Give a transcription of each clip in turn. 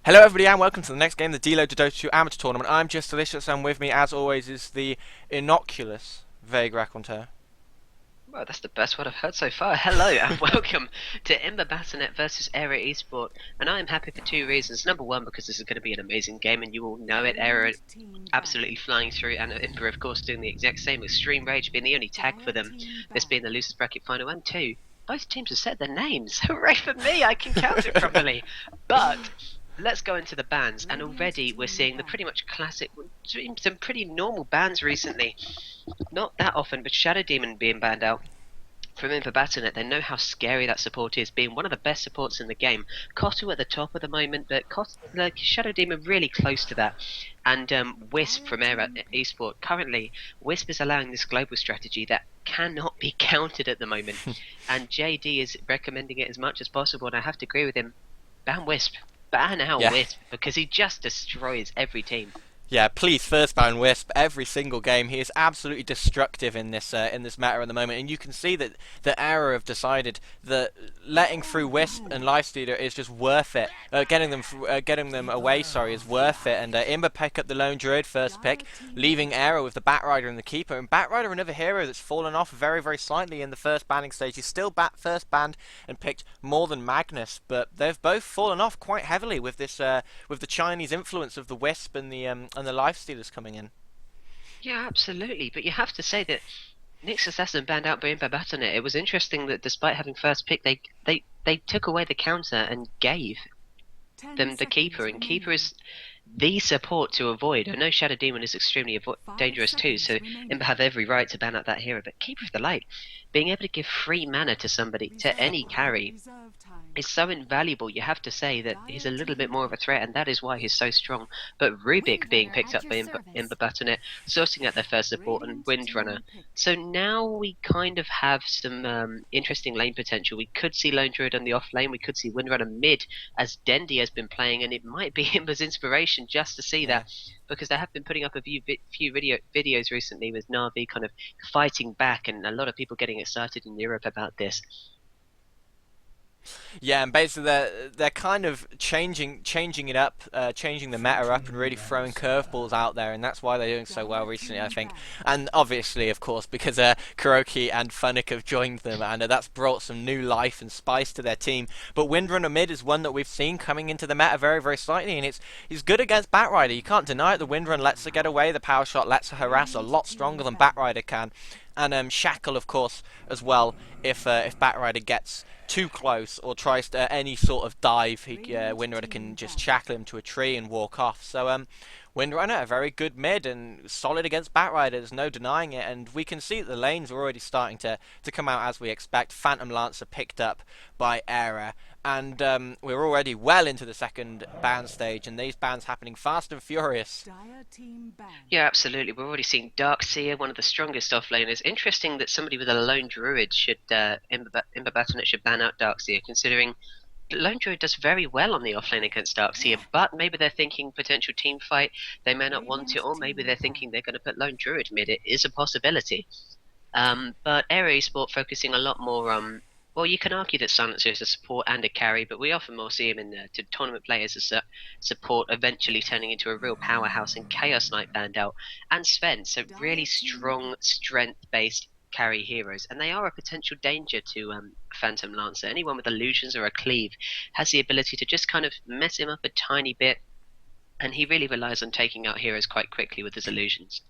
Hello everybody and welcome to the next game, the DelotA 2 Amateur Tournament. I'm Just Delicious and with me as always is the innocuous Vague Raconteur. Well, that's the best word I've heard so far. Hello and welcome to IMBA Battlenet versus Aera Esport. And I am happy for two reasons. Number one, because this is going to be an amazing game and you all know it. Aera absolutely flying through, and IMBA of course doing the exact same. Extreme Rage being the only tag for them, this being the losers bracket final. And two, both teams have set their names. Hooray for me, I can count it properly. But let's go into the bans, and already we're seeing the pretty much classic, some pretty normal bans recently. Not that often, but Shadow Demon being banned out from IMBA Battlenet. They know how scary that support is, being one of the best supports in the game. Kotu at the top at the moment, but Shadow Demon really close to that. And Wisp from Aera Esport. Currently, Wisp is allowing this global strategy that cannot be countered at the moment. And JD is recommending it as much as possible, and I have to agree with him. Ban Wisp. Ban out Wisp, because he just destroys every team. Yeah, please first ban Wisp every single game. He is absolutely destructive in this meta at the moment, and you can see that the Aera have decided that letting through Wisp and Lifestealer is just worth it. Getting them away, is worth it. And IMBA pick up the Lone Druid first pick, leaving Aera with the Batrider and the Keeper. And Batrider, another hero that's fallen off very, very slightly in the first banning stage. He's still first banned and picked more than Magnus, but they've both fallen off quite heavily with this with the Chinese influence of the Wisp and the Lifestealers coming in. Yeah, absolutely. But you have to say that Nyx Assassin banned out by IMBA Battlenet. It was interesting that despite having first pick, they took away the counter and gave them the Keeper, and Keeper is the support to avoid. I know Shadow Demon is extremely dangerous too, so IMBA have every right to ban out that hero, but Keeper of the Light, being able to give free mana to somebody, to any carry, is so invaluable. You have to say that he's a little bit more of a threat, and that is why he's so strong. But Rubik being picked up by IMBA Battlenet, sorting out their first support, and Windrunner. So now we kind of have some interesting lane potential. We could see Lone Druid on the off lane, we could see Windrunner mid, as Dendi has been playing, and it might be IMBA's inspiration just to see that, because they have been putting up a few videos recently with Na'Vi kind of fighting back, and a lot of people getting excited in Europe about this. Yeah, and basically they're kind of changing it up, changing the meta up, and really throwing curveballs out there, and that's why they're doing so well recently, I think. And obviously, of course, because Kuroki and Funnick have joined them, and that's brought some new life and spice to their team. But Windrunner mid is one that we've seen coming into the meta very, very slightly, and he's good against Batrider. You can't deny it. The Windrunner lets her get away. The power shot lets her harass a lot stronger than Batrider can. And Shackle, of course, as well. If Batrider gets too close or tries to any sort of dive, Windrunner can just shackle him to a tree and walk off. So Windrunner, a very good mid and solid against Batrider, there's no denying it, and we can see that the lanes are already starting to come out as we expect. Phantom Lancer picked up by Aera, and we're already well into the second ban stage, and these bans happening fast and furious. Yeah, absolutely. We're already seeing Darkseer, one of the strongest offlaners. Interesting that somebody with a Lone Druid should, IMBA Battlenet should ban out Darkseer, considering Lone Druid does very well on the offlane against Darkseer, but maybe they're thinking potential team fight, they may not want it, or maybe they're thinking they're going to put Lone Druid mid. It is a possibility. But Aera Esport focusing a lot more on, well, you can argue that Silencer is a support and a carry, but we often more see him in to tournament players as a support, eventually turning into a real powerhouse, and Chaos Knight banned out, and Sven, so really strong, strength-based carry heroes, and they are a potential danger to Phantom Lancer. Anyone with illusions or a cleave has the ability to just kind of mess him up a tiny bit, and he really relies on taking out heroes quite quickly with his illusions.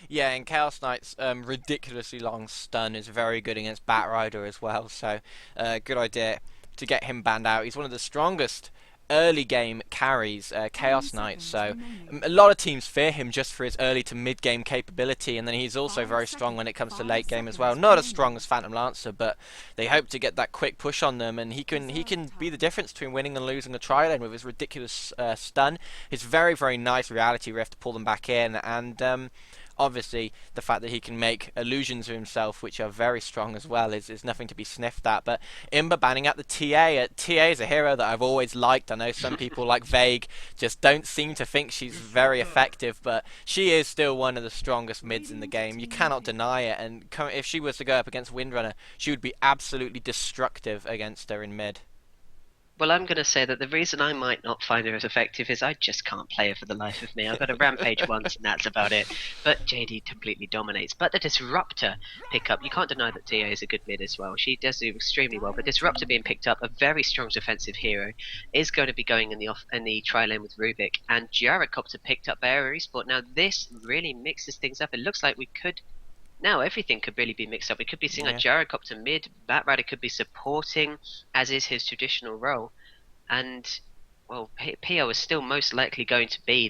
Yeah, and Chaos Knight's ridiculously long stun is very good against Batrider as well, so good idea to get him banned out. He's one of the strongest early game carries, Chaos Knight, so a lot of teams fear him just for his early to mid game capability, and then he's also very strong when it comes to late game as well. Not as strong as Phantom Lancer, but they hope to get that quick push on them, and he can be the difference between winning and losing the tri-lane with his ridiculous stun, his very, very nice reality rift to pull them back in, and obviously the fact that he can make illusions of himself, which are very strong as well, is nothing to be sniffed at. But IMBA banning out the TA. TA is a hero that I've always liked. I know some people like Vague just don't seem to think she's very effective, but she is still one of the strongest mids in the game. You cannot deny it, and if she was to go up against Windrunner, she would be absolutely destructive against her in mid. Well, I'm going to say that the reason I might not find her as effective is I just can't play her for the life of me. I've got a rampage once, and that's about it. But JD completely dominates. But the Disruptor pickup, you can't deny that DA is a good mid as well. She does do extremely well. But Disruptor being picked up, a very strong defensive hero, is going to be going in the tri lane with Rubik. And Gyrocopter picked up by Aera Esport. Now, this really mixes things up. It looks like we could now everything could really be mixed up. We could be seeing a Gyrocopter mid, Batrider could be supporting, as is his traditional role, and well, PO is still most likely going to be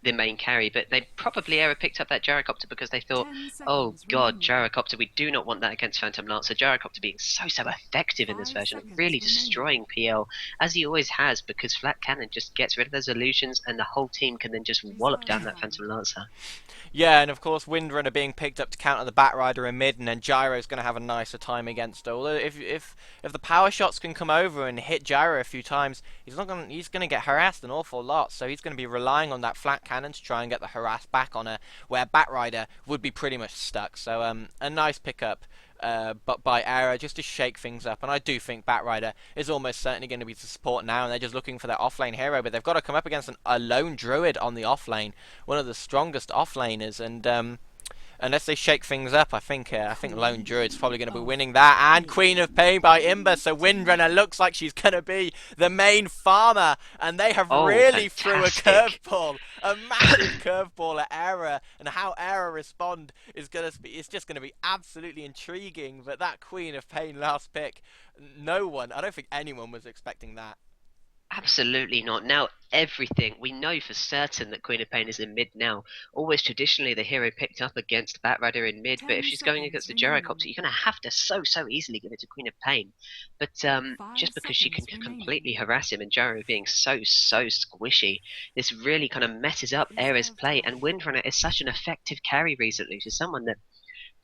the main carry, but they probably ever picked up that Gyrocopter because they thought, oh god, Gyrocopter, we do not want that against Phantom Lancer. Gyrocopter being so effective in this version, really destroying PL, as he always has, because Flat Cannon just gets rid of those illusions and the whole team can then just wallop down that Phantom Lancer. Yeah, and of course Windrunner being picked up to counter the Batrider in mid, and then Gyro's going to have a nicer time against Ola. If the power shots can come over and hit Gyro a few times, he's going to get harassed an awful lot. So he's going to be relying on that flat cannon to try and get the harass back on her, where Batrider would be pretty much stuck. So a nice pickup. But by Aera, just to shake things up. And I do think Batrider is almost certainly going to be the support now, and they're just looking for their offlane hero, but they've got to come up against a lone druid on the offlane, one of the strongest offlaners, and unless they shake things up, I think Lone Druid's probably going to be winning that. And Queen of Pain by IMBA, so Windrunner looks like she's going to be the main farmer, and they have really threw a curveball, a massive curveball at Aera, and how Aera respond is just going to be absolutely intriguing. But that Queen of Pain last pick, I don't think anyone was expecting that. Absolutely not. Now everything we know for certain that Queen of Pain is in mid now. Always traditionally the hero picked up against Batrider in mid, but if she's going against the Gyrocopter, you're going to have to so easily give it to Queen of Pain. But just because she can completely harass him and Gyro being so squishy, this really kind of messes up Aera's play. And Windrunner is such an effective carry recently. She's someone that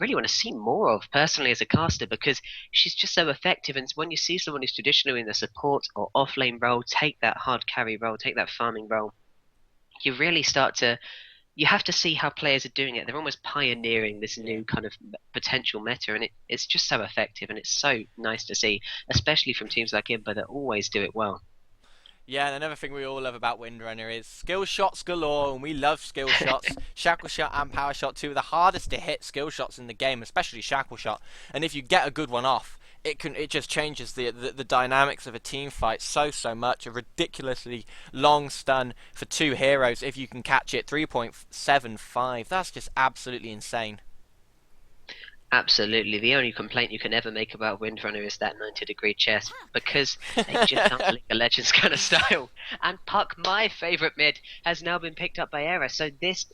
really want to see more of personally as a caster because she's just so effective. And when you see someone who's traditionally in the support or offlane role take that hard carry role, take that farming role, you really start to, you have to see how players are doing it. They're almost pioneering this new kind of potential meta, and it's just so effective, and it's so nice to see, especially from teams like IMBA that always do it well. Yeah, and another thing we all love about Windrunner is skill shots galore, and we love skill shots. Shackle shot and power shot, two of the hardest to hit skill shots in the game, especially shackle shot. And if you get a good one off, it just changes the dynamics of a team fight so much. A ridiculously long stun for two heroes if you can catch it, 3.75. That's just absolutely insane. Absolutely. The only complaint you can ever make about Windrunner is that 90-degree chest, because they just aren't League of Legends kind of style. And Puck, my favourite mid, has now been picked up by Aera. So this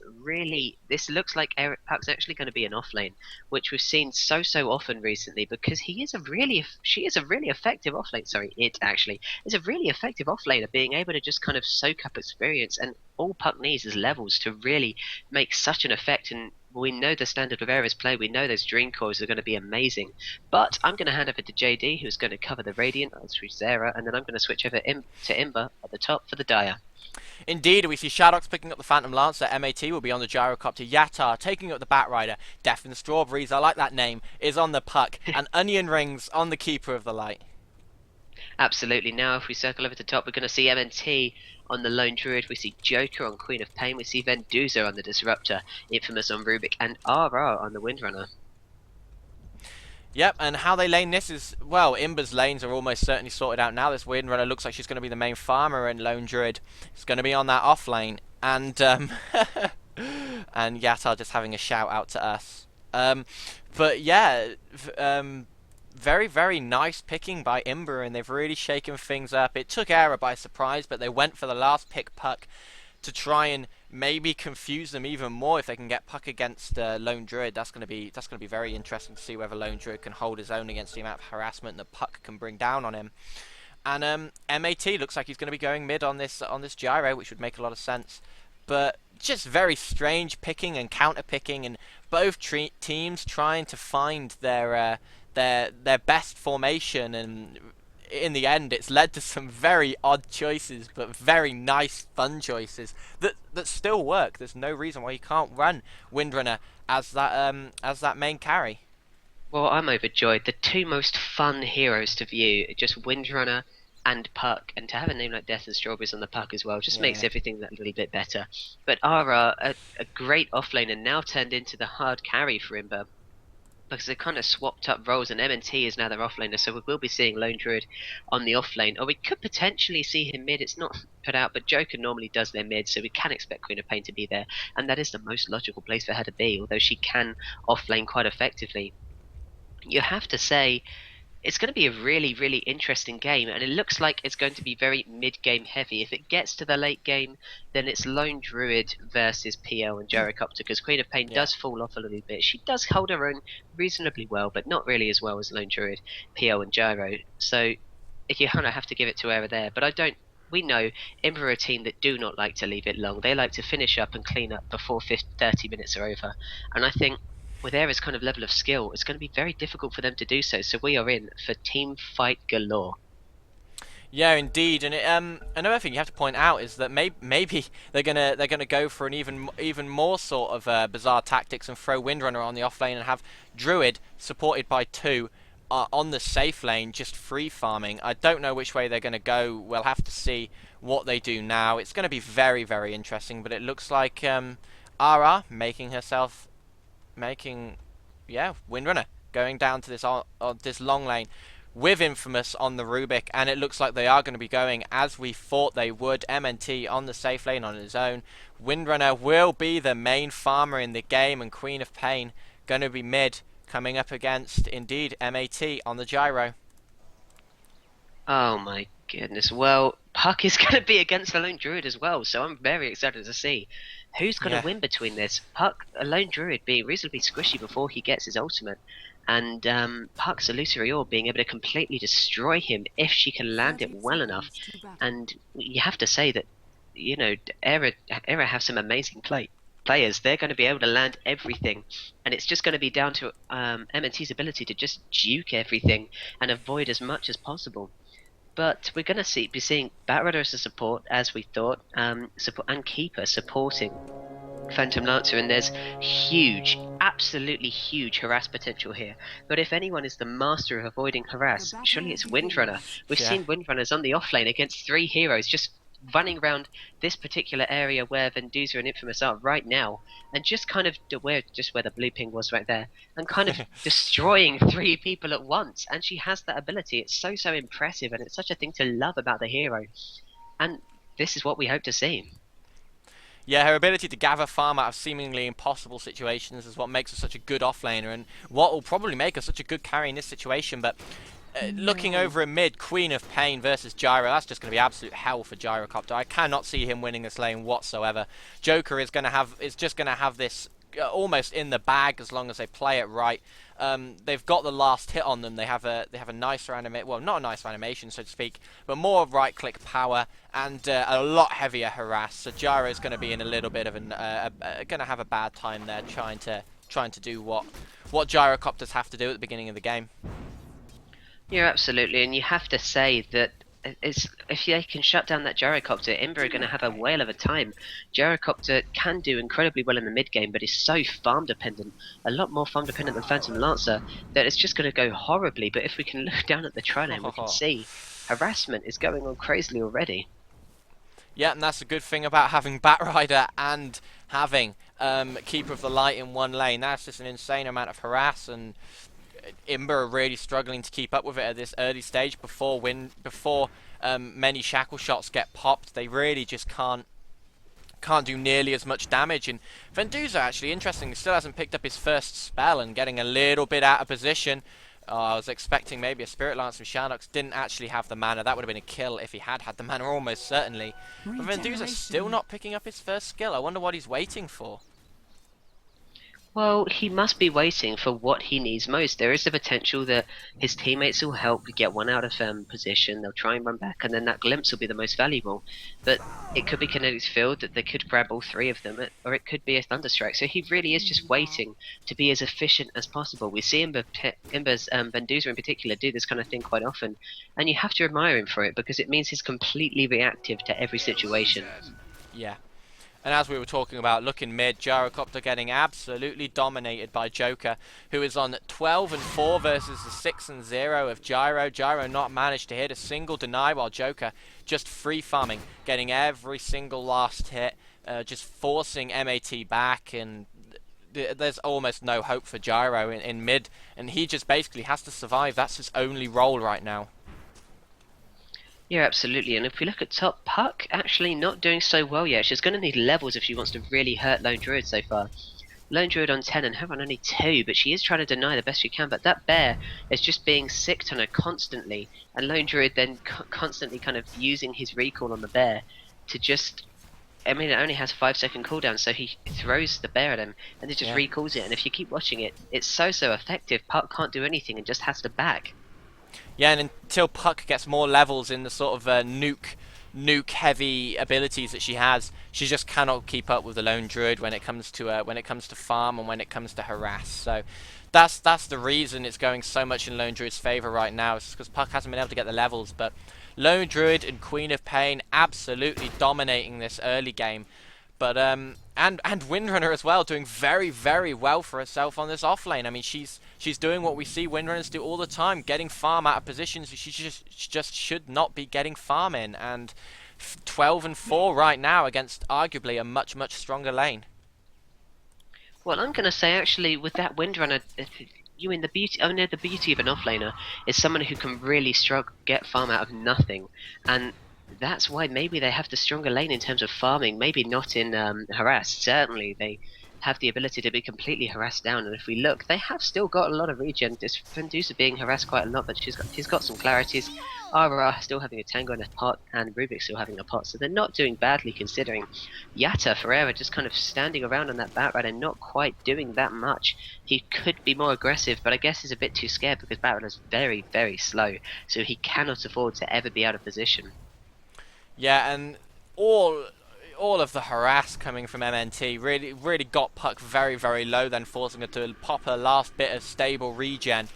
looks like Puck's actually going to be an offlane, which we've seen so often recently, because she is a really effective offlane. Sorry, it actually is a really effective offlaner, being able to just kind of soak up experience, and all Puck needs is levels to really make such an effect. And we know the standard of Aera's play. We know those Dream Cores are going to be amazing. But I'm going to hand over to JD, who's going to cover the Radiant, which is Aera, and then I'm going to switch over to IMBA at the top for the Dire. Indeed, we see Shadox picking up the Phantom Lancer. MAT will be on the Gyrocopter. Yatar taking up the Batrider. Death and Strawberries, I like that name, is on the Puck. And Onion Rings on the Keeper of the Light. Absolutely. Now, if we circle over to top, we're going to see MNT on the Lone Druid, we see Joker on Queen of Pain, we see Venduza on the Disruptor, Infamous on Rubik, and RR on the Windrunner. Yep, and how they lane this is, well, Imba's lanes are almost certainly sorted out now. This Windrunner looks like she's going to be the main farmer, and Lone Druid is going to be on that off lane. And, and Yatar just having a shout out to us. But yeah, very nice picking by IMBA, and they've really shaken things up. It took Aera by surprise, but they went for the last pick Puck to try and maybe confuse them even more. If they can get Puck against Lone Druid, that's going to be very interesting to see whether Lone Druid can hold his own against the amount of harassment that Puck can bring down on him. And MAT looks like he's going to be going mid on this Gyro, which would make a lot of sense. But just very strange picking and counter picking, and both teams trying to find their best formation, and in the end it's led to some very odd choices, but very nice fun choices that still work. There's no reason why you can't run Windrunner as that main carry. Well, I'm overjoyed. The two most fun heroes to view are just Windrunner and Puck, and to have a name like Death and Strawberries on the Puck as well just makes Yeah. everything that little bit better. But Aera, a great offlaner, now turned into the hard carry for IMBA because they kind of swapped up roles, and MNT is now their offlaner, so we will be seeing Lone Druid on the offlane, or we could potentially see him mid. It's not put out, but Joker normally does their mid, so we can expect Queen of Pain to be there, and that is the most logical place for her to be, although she can offlane quite effectively. You have to say it's going to be a really, really interesting game, and it looks like it's going to be very mid-game heavy. If it gets to the late game, then it's Lone Druid versus PL and Gyrocopter, because Queen of Pain Yeah. does fall off a little bit. She does hold her own reasonably well, but not really as well as Lone Druid, PL and Gyro. So you kind of have to give it to Aera there, but I don't. We know IMBA are a team that do not like to leave it long. They like to finish up and clean up before 30 minutes are over, and I think with Aera's kind of level of skill, it's going to be very difficult for them to do so. So we are in for team fight galore. Yeah, indeed, and another thing you have to point out is that maybe they're gonna go for an even more sort of bizarre tactics and throw Windrunner on the off lane and have Druid supported by two on the safe lane, just free farming. I don't know which way they're gonna go. We'll have to see what they do now. It's gonna be very very interesting, but it looks like Ara making yeah Windrunner going down to this long lane with Infamous on the Rubik, and it looks like they are going to be going as we thought they would. MNT on the safe lane on his own. Windrunner will be the main farmer in the game, and Queen of Pain going to be mid, coming up against, indeed, MAT on the Gyro. Oh my goodness. Well, Puck is going to be against the Lone Druid as well, so I'm very excited to see who's going to Yeah. win between this. Puck, a Lone Druid being reasonably squishy before he gets his ultimate, and Puck's Illusory Orb being able to completely destroy him if she can land it well enough. And you have to say that, you know, Aera have some amazing players. They're going to be able to land everything, and it's just going to be down to MNT's ability to just juke everything and avoid as much as possible. But we're going to be seeing Batrider as a support, as we thought, support and Keeper supporting Phantom Lancer, and there's huge, absolutely huge harass potential here. But if anyone is the master of avoiding harass, surely it's Windrunner. We've Yeah. seen Windrunners on the offlane against three heroes just running around this particular area where Venduza and Infamous are right now, and just kind of where the blue ping was right there, and kind of destroying three people at once. And she has that ability. It's so impressive, and it's such a thing to love about the hero. And this is what we hope to see. Yeah, her ability to gather farm out of seemingly impossible situations is what makes her such a good offlaner, and what will probably make her such a good carry in this situation. But looking over in mid, Queen of Pain versus Gyro, that's just going to be absolute hell for Gyrocopter. I cannot see him winning this lane whatsoever. Joker is just going to have this almost in the bag as long as they play it right. They've got the last hit on them. They have a nicer animation, well, not a nicer animation so to speak, but more right click power and a lot heavier harass. So Gyro's going to be in a little bit of going to have a bad time there trying to do what Gyrocopters have to do at the beginning of the game. Yeah, absolutely, and you have to say that if they can shut down that Gyrocopter, IMBA are going to have a whale of a time. Gyrocopter can do incredibly well in the mid game, but is so farm dependent, a lot more farm dependent than Phantom Lancer, that it's just going to go horribly. But if we can look down at the tri lane, we can see harassment is going on crazily already. Yeah, and that's a good thing about having Batrider and having Keeper of the Light in one lane. That's just an insane amount of harass, and IMBA are really struggling to keep up with it at this early stage before many shackle shots get popped. They really just can't do nearly as much damage. And Venduza, actually, interestingly, still hasn't picked up his first spell and getting a little bit out of position. I was expecting maybe a Spirit Lance from Sharnox. Didn't actually have the mana. That would have been a kill if he had the mana, almost certainly. But Venduza's still not picking up his first skill. I wonder what he's waiting for. Well, he must be waiting for what he needs most. There is the potential that his teammates will help get one out of position. They'll try and run back, and then that glimpse will be the most valuable. But it could be Kinetics Field that they could grab all three of them, or it could be a Thunderstrike. So he really is just waiting to be as efficient as possible. We see IMBA's Venduza in particular do this kind of thing quite often, and you have to admire him for it because it means he's completely reactive to every situation. Yeah. And as we were talking about, looking mid, Gyrocopter getting absolutely dominated by Joker, who is on 12-4 versus the 6-0 of Gyro. Gyro not managed to hit a single deny, while Joker just free farming, getting every single last hit, just forcing MAT back, and there's almost no hope for Gyro in mid, and he just basically has to survive. That's his only role right now. Yeah, absolutely. And if we look at top, Puck actually not doing so well yet. She's going to need levels if she wants to really hurt Lone Druid so far. Lone Druid on 10 and her on only 2, but she is trying to deny the best she can. But that bear is just being sicked on her constantly, and Lone Druid then constantly kind of using his recall on the bear to just... I mean, it only has 5-second cooldown, so he throws the bear at him, and it just recalls it. And if you keep watching it, it's so effective. Puck can't do anything and just has to back. Yeah, and until Puck gets more levels in the sort of nuke heavy abilities that she has, she just cannot keep up with the Lone Druid when it comes to farm and when it comes to harass. So that's the reason it's going so much in Lone Druid's favor right now. It's because Puck hasn't been able to get the levels, but Lone Druid and Queen of Pain absolutely dominating this early game. But and Windrunner as well, doing very, very well for herself on this offlane. I mean, she's doing what we see Windrunners do all the time, getting farm out of positions she just should not be getting farm in. And 12-4 right now against arguably a much stronger lane. Well, I'm gonna say actually with that Windrunner, you mean the beauty? Oh no, the beauty of an offlaner is someone who can really struggle get farm out of nothing, and that's why maybe they have the stronger lane in terms of farming. Maybe not in harass. Certainly they have the ability to be completely harassed down. And if we look, they have still got a lot of regen. Vendusa being harassed quite a lot, but she's got some clarities. Aera still having a tango in a pot, and Rubik still having a pot. So they're not doing badly considering. Yatta for Aera just kind of standing around on that Batrider and not quite doing that much. He could be more aggressive, but I guess he's a bit too scared because Batrider's very, very slow. So he cannot afford to ever be out of position. Yeah, and all of the harass coming from MNT really got Puck very, very low, then forcing her to pop her last bit of stable regen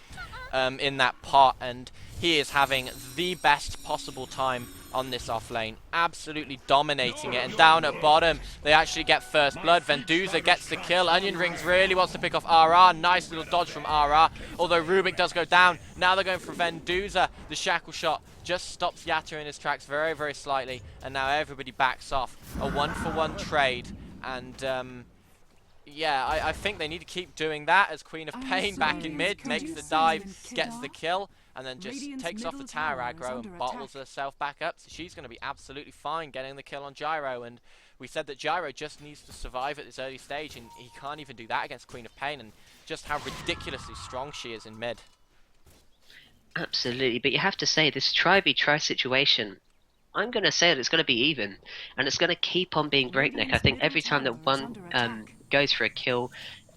in that pot, and he is having the best possible time on this offlane, absolutely dominating it. And down at bottom, they actually get first blood. Vendusa gets the kill. Onion Rings really wants to pick off Aera. Nice little dodge from Aera, although Rubik does go down. Now they're going for Vendusa. The shackle shot just stops Yatta in his tracks very, very slightly, and now everybody backs off. A 1-for-1 trade, and yeah, I think they need to keep doing that as Queen of Pain back in mid makes the dive, gets the kill, and then just takes off the tower aggro and bottles herself back up. So she's going to be absolutely fine getting the kill on Gyro. And we said that Gyro just needs to survive at this early stage, and he can't even do that against Queen of Pain, and just how ridiculously strong she is in mid. Absolutely, but you have to say this try situation, I'm going to say that it's going to be even, and it's going to keep on being breakneck. I think every time that one goes for a kill,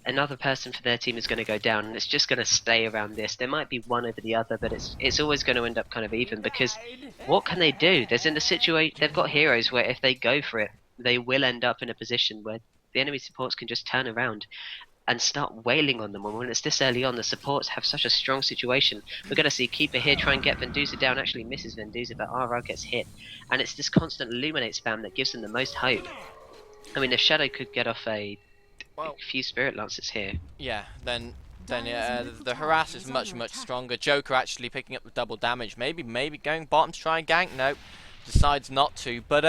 another person for their team is going to go down, and it's just going to stay around this. There might be one over the other, but it's always going to end up kind of even, because what can they do? There's in the situation, they've got heroes where if they go for it, they will end up in a position where the enemy supports can just turn around and start wailing on them. And when it's this early on, the supports have such a strong situation. We're going to see Keeper here try and get Vendusa down, actually misses Vendusa, but Aera gets hit. And it's this constant Illuminate spam that gives them the most hope. I mean, if Shadow could get off a few Spirit Lances here. Yeah, then the harass is much stronger. Joker actually picking up the double damage. Maybe going bottom to try and gank. No, decides not to. But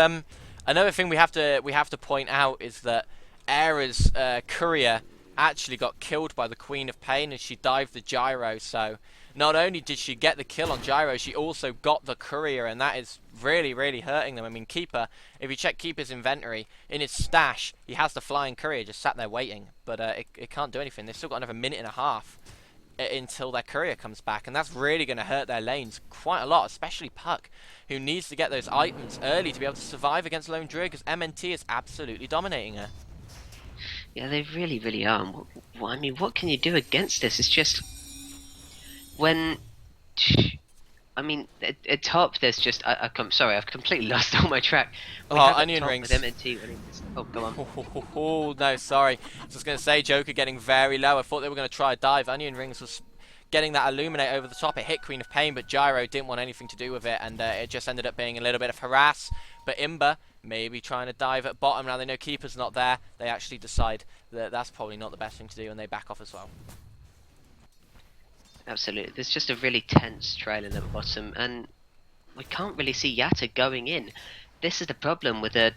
another thing we have to point out is that Aera's courier actually got killed by the Queen of Pain as she dived the Gyro. So not only did she get the kill on Gyro, she also got the courier, and that is really hurting them. I mean, Keeper, if you check Keeper's inventory, in his stash, he has the flying courier just sat there waiting, but it can't do anything. They've still got another minute and a half until their courier comes back, and that's really going to hurt their lanes quite a lot, especially Puck, who needs to get those items early to be able to survive against Lone Druid, because MNT is absolutely dominating her. Yeah, they really are. I mean, what can you do against this? It's just when, I mean, at top there's just I'm sorry, I've completely lost all my track. Onion Rings. With MNT, oh, go on. Oh no, sorry. I was just going to say, Joker getting very low. I thought they were going to try a dive. Onion Rings was getting that Illuminate over the top. It hit Queen of Pain, but Gyro didn't want anything to do with it, and it just ended up being a little bit of harass. But IMBA maybe trying to dive at bottom. Now they know Keeper's not there. They actually decide that that's probably not the best thing to do, and they back off as well. Absolutely. There's just a really tense trailing at the bottom, and we can't really see Yatta going in. This is the problem with the...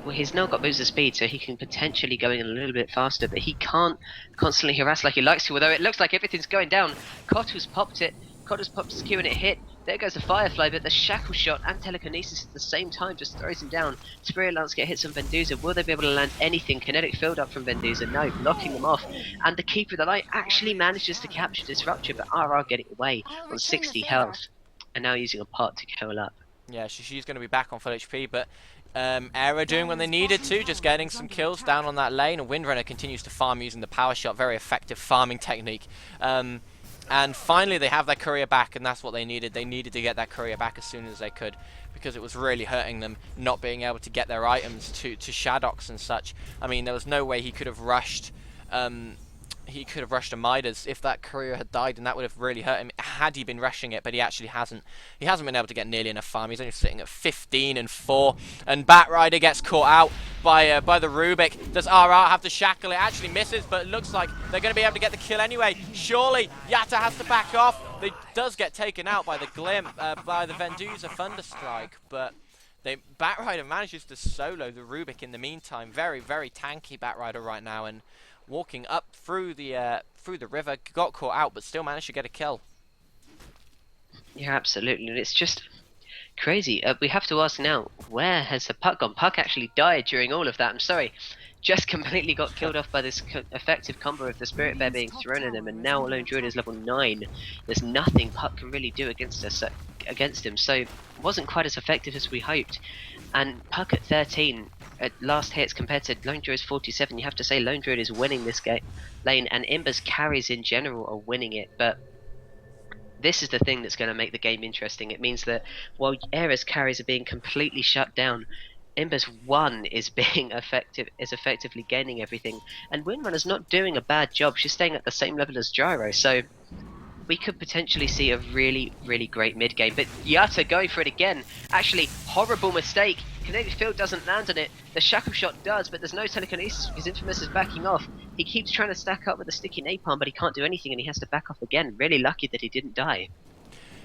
Well, he's now got boost of speed, so he can potentially go in a little bit faster, but he can't constantly harass like he likes to, although it looks like everything's going down. Kottu's popped it. Kottu's popped his Q and it hit. There goes the Firefly, but the Shackle Shot and Telekinesis at the same time just throws him down. Spirit Lance get hits on Venduza. Will they be able to land anything? Kinetic Field up from Venduza. No, blocking them off. And the Keeper of the Light actually manages to capture Disrupture, but RR getting away on 60 health. And now using a pot to curl up. Yeah, she's going to be back on full HP, but Aera doing what they needed to, just getting some kills down on that lane. And Windrunner continues to farm using the Power Shot, very effective farming technique. And finally they have their courier back, and that's what they needed. They needed to get that courier back as soon as they could, because it was really hurting them not being able to get their items to Shaddox and such. I mean, there was no way he could have rushed a Midas if that courier had died, and that would have really hurt him had he been rushing it, but he actually hasn't. He hasn't been able to get nearly enough farm. He's only sitting at 15 and 4, and Batrider gets caught out by the Rubik. Does RR have to shackle? It actually misses, but it looks like they're going to be able to get the kill anyway. Surely Yatta has to back off. They does get taken out by the by the Venduza Thunderstrike, but Batrider manages to solo the Rubik in the meantime. Very, very tanky Batrider right now, and walking up through the river, got caught out, but still managed to get a kill. Yeah, absolutely, and it's just crazy. We have to ask now, where has the Puck gone? Puck actually died during all of that. I'm sorry, just completely got killed off by this effective combo of the Spirit Bear being thrown at him, and now Lone Druid is level 9. There's nothing Puck can really do against him, so it wasn't quite as effective as we hoped. And Puck at 13 at last hits compared to Lone Druid's 47. You have to say Lone Druid is winning this lane, and IMBA's carries in general are winning it, but this is the thing that's going to make the game interesting. It means that while Aera's carries are being completely shut down, IMBA's 1 is being effectively gaining everything, and Windrunner's not doing a bad job. She's staying at the same level as Gyro, so we could potentially see a really, really great mid game. But Yatta going for it again. Actually, horrible mistake. Kinetic Field doesn't land on it. The Shackle Shot does, but there's no telekinesis because Infamous is backing off. He keeps trying to stack up with the sticky napalm, but he can't do anything, and he has to back off again. Really lucky that he didn't die.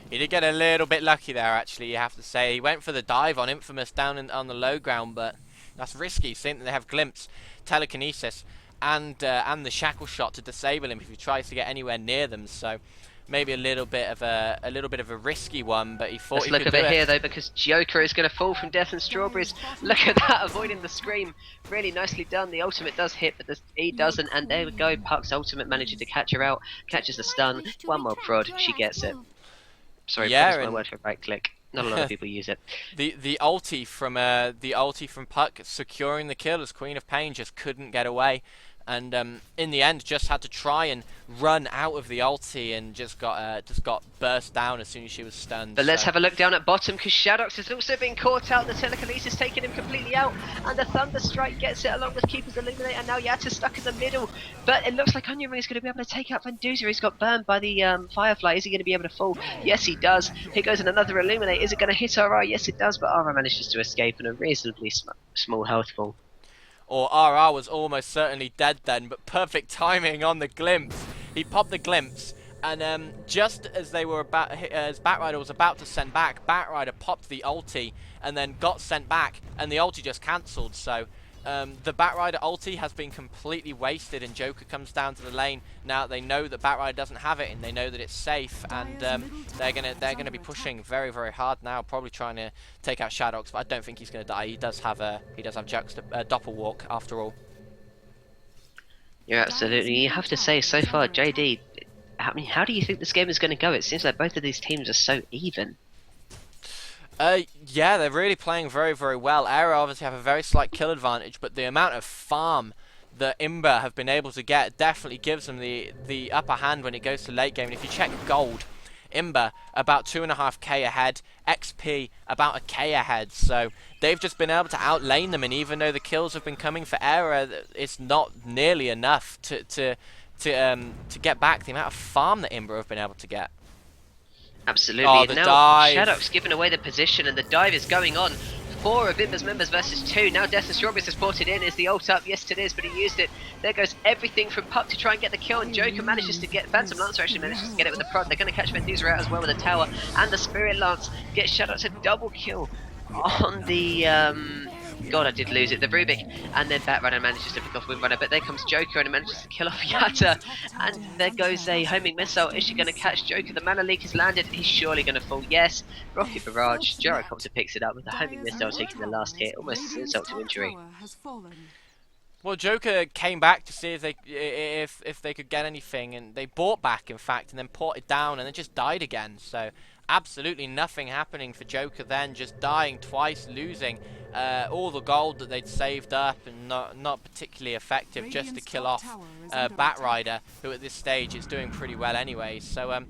He did get a little bit lucky there, actually, you have to say. He went for the dive on Infamous down on the low ground, but that's risky, seeing that they have Glimpse, Telekinesis, and the Shackle Shot to disable him if he tries to get anywhere near them. So maybe a little bit of a risky one, but he thought Let's he look could a do bit it. here though, because Joker is going to fall from Death and Strawberries. Look at that, avoiding the scream. Really nicely done. The ultimate does hit, but the E doesn't, and there we go. Puck's ultimate managing to catch her out, catches the stun. One more prod, she gets it. Sorry, Yeah, prod is my word for right click. Not a lot of people use it. The ulti from Puck securing the kill as Queen of Pain just couldn't get away, and in the end just had to try and run out of the ulti and just got burst down as soon as she was stunned. But let's have a look down at bottom, because Shaddox has also been caught out. The Telekinesis taking him completely out, and the Thunderstrike gets it along with Keeper's Illuminate, and now Yatta's stuck in the middle. But it looks like Onion Ring is going to be able to take out Venduza. He's got burned by the Firefly. Is he going to be able to fall? Yes, he does. Here goes another Illuminate. Is it going to hit RR? Yes, it does, but RR manages to escape in a reasonably small health fall. Or RR was almost certainly dead then, but perfect timing on the glimpse. He popped the glimpse, and just as as Batrider was about to send back, Batrider popped the ulti and then got sent back, and the ulti just cancelled. So the Batrider ulti has been completely wasted, and Joker comes down to the lane. Now they know that Batrider doesn't have it, and they know that it's safe, and they're gonna be pushing very, very hard now, probably trying to take out Shaddox, but I don't think he's gonna die. He does have Doppelwalk after all. Yeah, absolutely. You have to say, so far, JD, I mean, how do you think this game is going to go? It seems like both of these teams are so even. Yeah, they're really playing very, very well. Aera obviously have a very slight kill advantage, but the amount of farm that IMBA have been able to get definitely gives them the upper hand when it goes to late game. And if you check gold, IMBA about 2.5k ahead, XP about 1k ahead, so they've just been able to outlane them, and even though the kills have been coming for Aera, it's not nearly enough to to get back the amount of farm that IMBA have been able to get. Absolutely. Oh, And the now dive. Shadow's giving away the position, and the dive is going on. 4 of IMBA's members versus 2. Now Death and Strawberries has brought it in. Is the ult up? Yes, it is, but he used it. There goes everything from Pup to try and get the kill, and Joker manages to get... Phantom Lancer actually manages to get it with the prod. They're going to catch Mendoza out as well with the tower, and the Spirit Lance gets Shadow to double kill on the... God, I did lose it. The Rubik, and then Batrunner manages to pick off Windrunner, but there comes Joker and manages to kill off Yatta, and there goes a homing missile. Is she going to catch Joker? The mana leak has landed. He's surely going to fall. Yes, Rocket Barrage. Gyrocopter picks it up with the homing missile taking the last hit, almost insult to injury. Well, Joker came back to see if they could get anything, and they bought back, in fact, and then ported down, and then just died again. So absolutely nothing happening for Joker then, just dying twice, losing all the gold that they'd saved up, and not particularly effective, just to kill off Batrider, who at this stage is doing pretty well anyway. So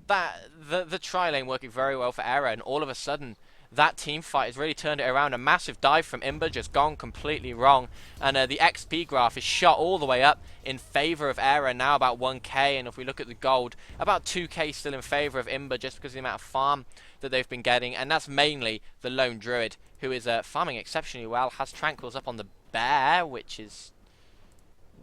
the tri-lane working very well for Aera, and all of a sudden that team fight has really turned it around. A massive dive from IMBA just gone completely wrong, and the XP graph is shot all the way up in favour of Aera, now about 1k, and if we look at the gold, about 2k still in favour of IMBA, just because of the amount of farm that they've been getting, and that's mainly the Lone Druid, who is farming exceptionally well, has Tranquils up on the Bear, which is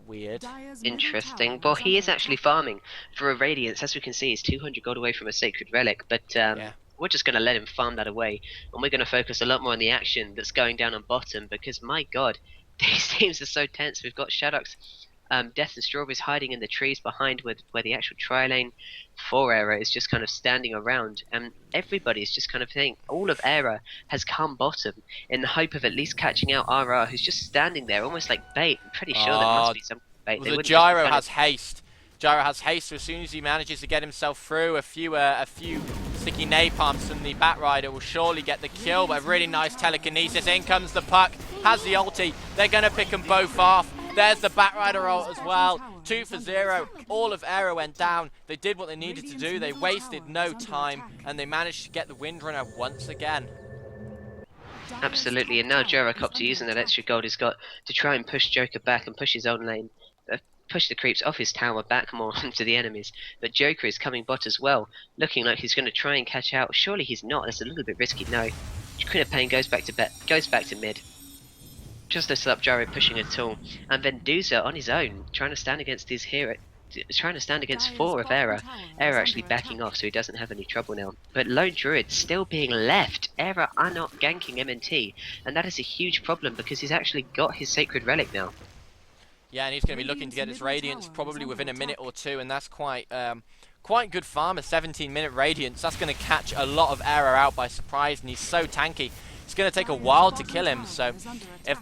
weird. Interesting. Well, he is actually farming for a Radiance. As we can see, he's 200 gold away from a Sacred Relic, but Yeah. we're just going to let him farm that away, and we're going to focus a lot more on the action that's going down on bottom, because my god, these teams are so tense. We've got Shadow's Death and Strawberries hiding in the trees behind where the actual tri-lane for Aera is just kind of standing around, and everybody's just kind of thinking all of Aera has come bottom in the hope of at least catching out RR, who's just standing there almost like bait. I'm pretty sure there must be some bait. Well, the Gyro has haste. Gyro has haste, so as soon as he manages to get himself through, a few sticky napalms from the Batrider will surely get the kill, but a really nice telekinesis. In comes the Puck, has the ulti. They're going to pick them both off. There's the Batrider ult as well. 2 for 0. All of Aera went down. They did what they needed to do. They wasted no time, and they managed to get the Windrunner once again. Absolutely, and now Gyrocopter using that extra gold he's got to try and push Joker back and push his own lane. Push the creeps off his tower back more onto the enemies, but Joker is coming bot as well, looking like he's going to try and catch out. Surely he's not. That's a little bit risky. No, Queen of Pain goes back to mid. Just lifts up Gyro pushing a tool, and Venduza on his own trying to stand against his hero, trying to stand against 4 of Aera. Aera actually backing off, so he doesn't have any trouble now. But Lone Druid still being left. Aera are not ganking MNT, and that is a huge problem because he's actually got his Sacred Relic now. Yeah, and he's going to be looking to get his Radiance probably within a minute or two, and that's quite good farm, a 17-minute Radiance. That's going to catch a lot of Aera out by surprise, and he's so tanky. It's going to take a while to kill him, so if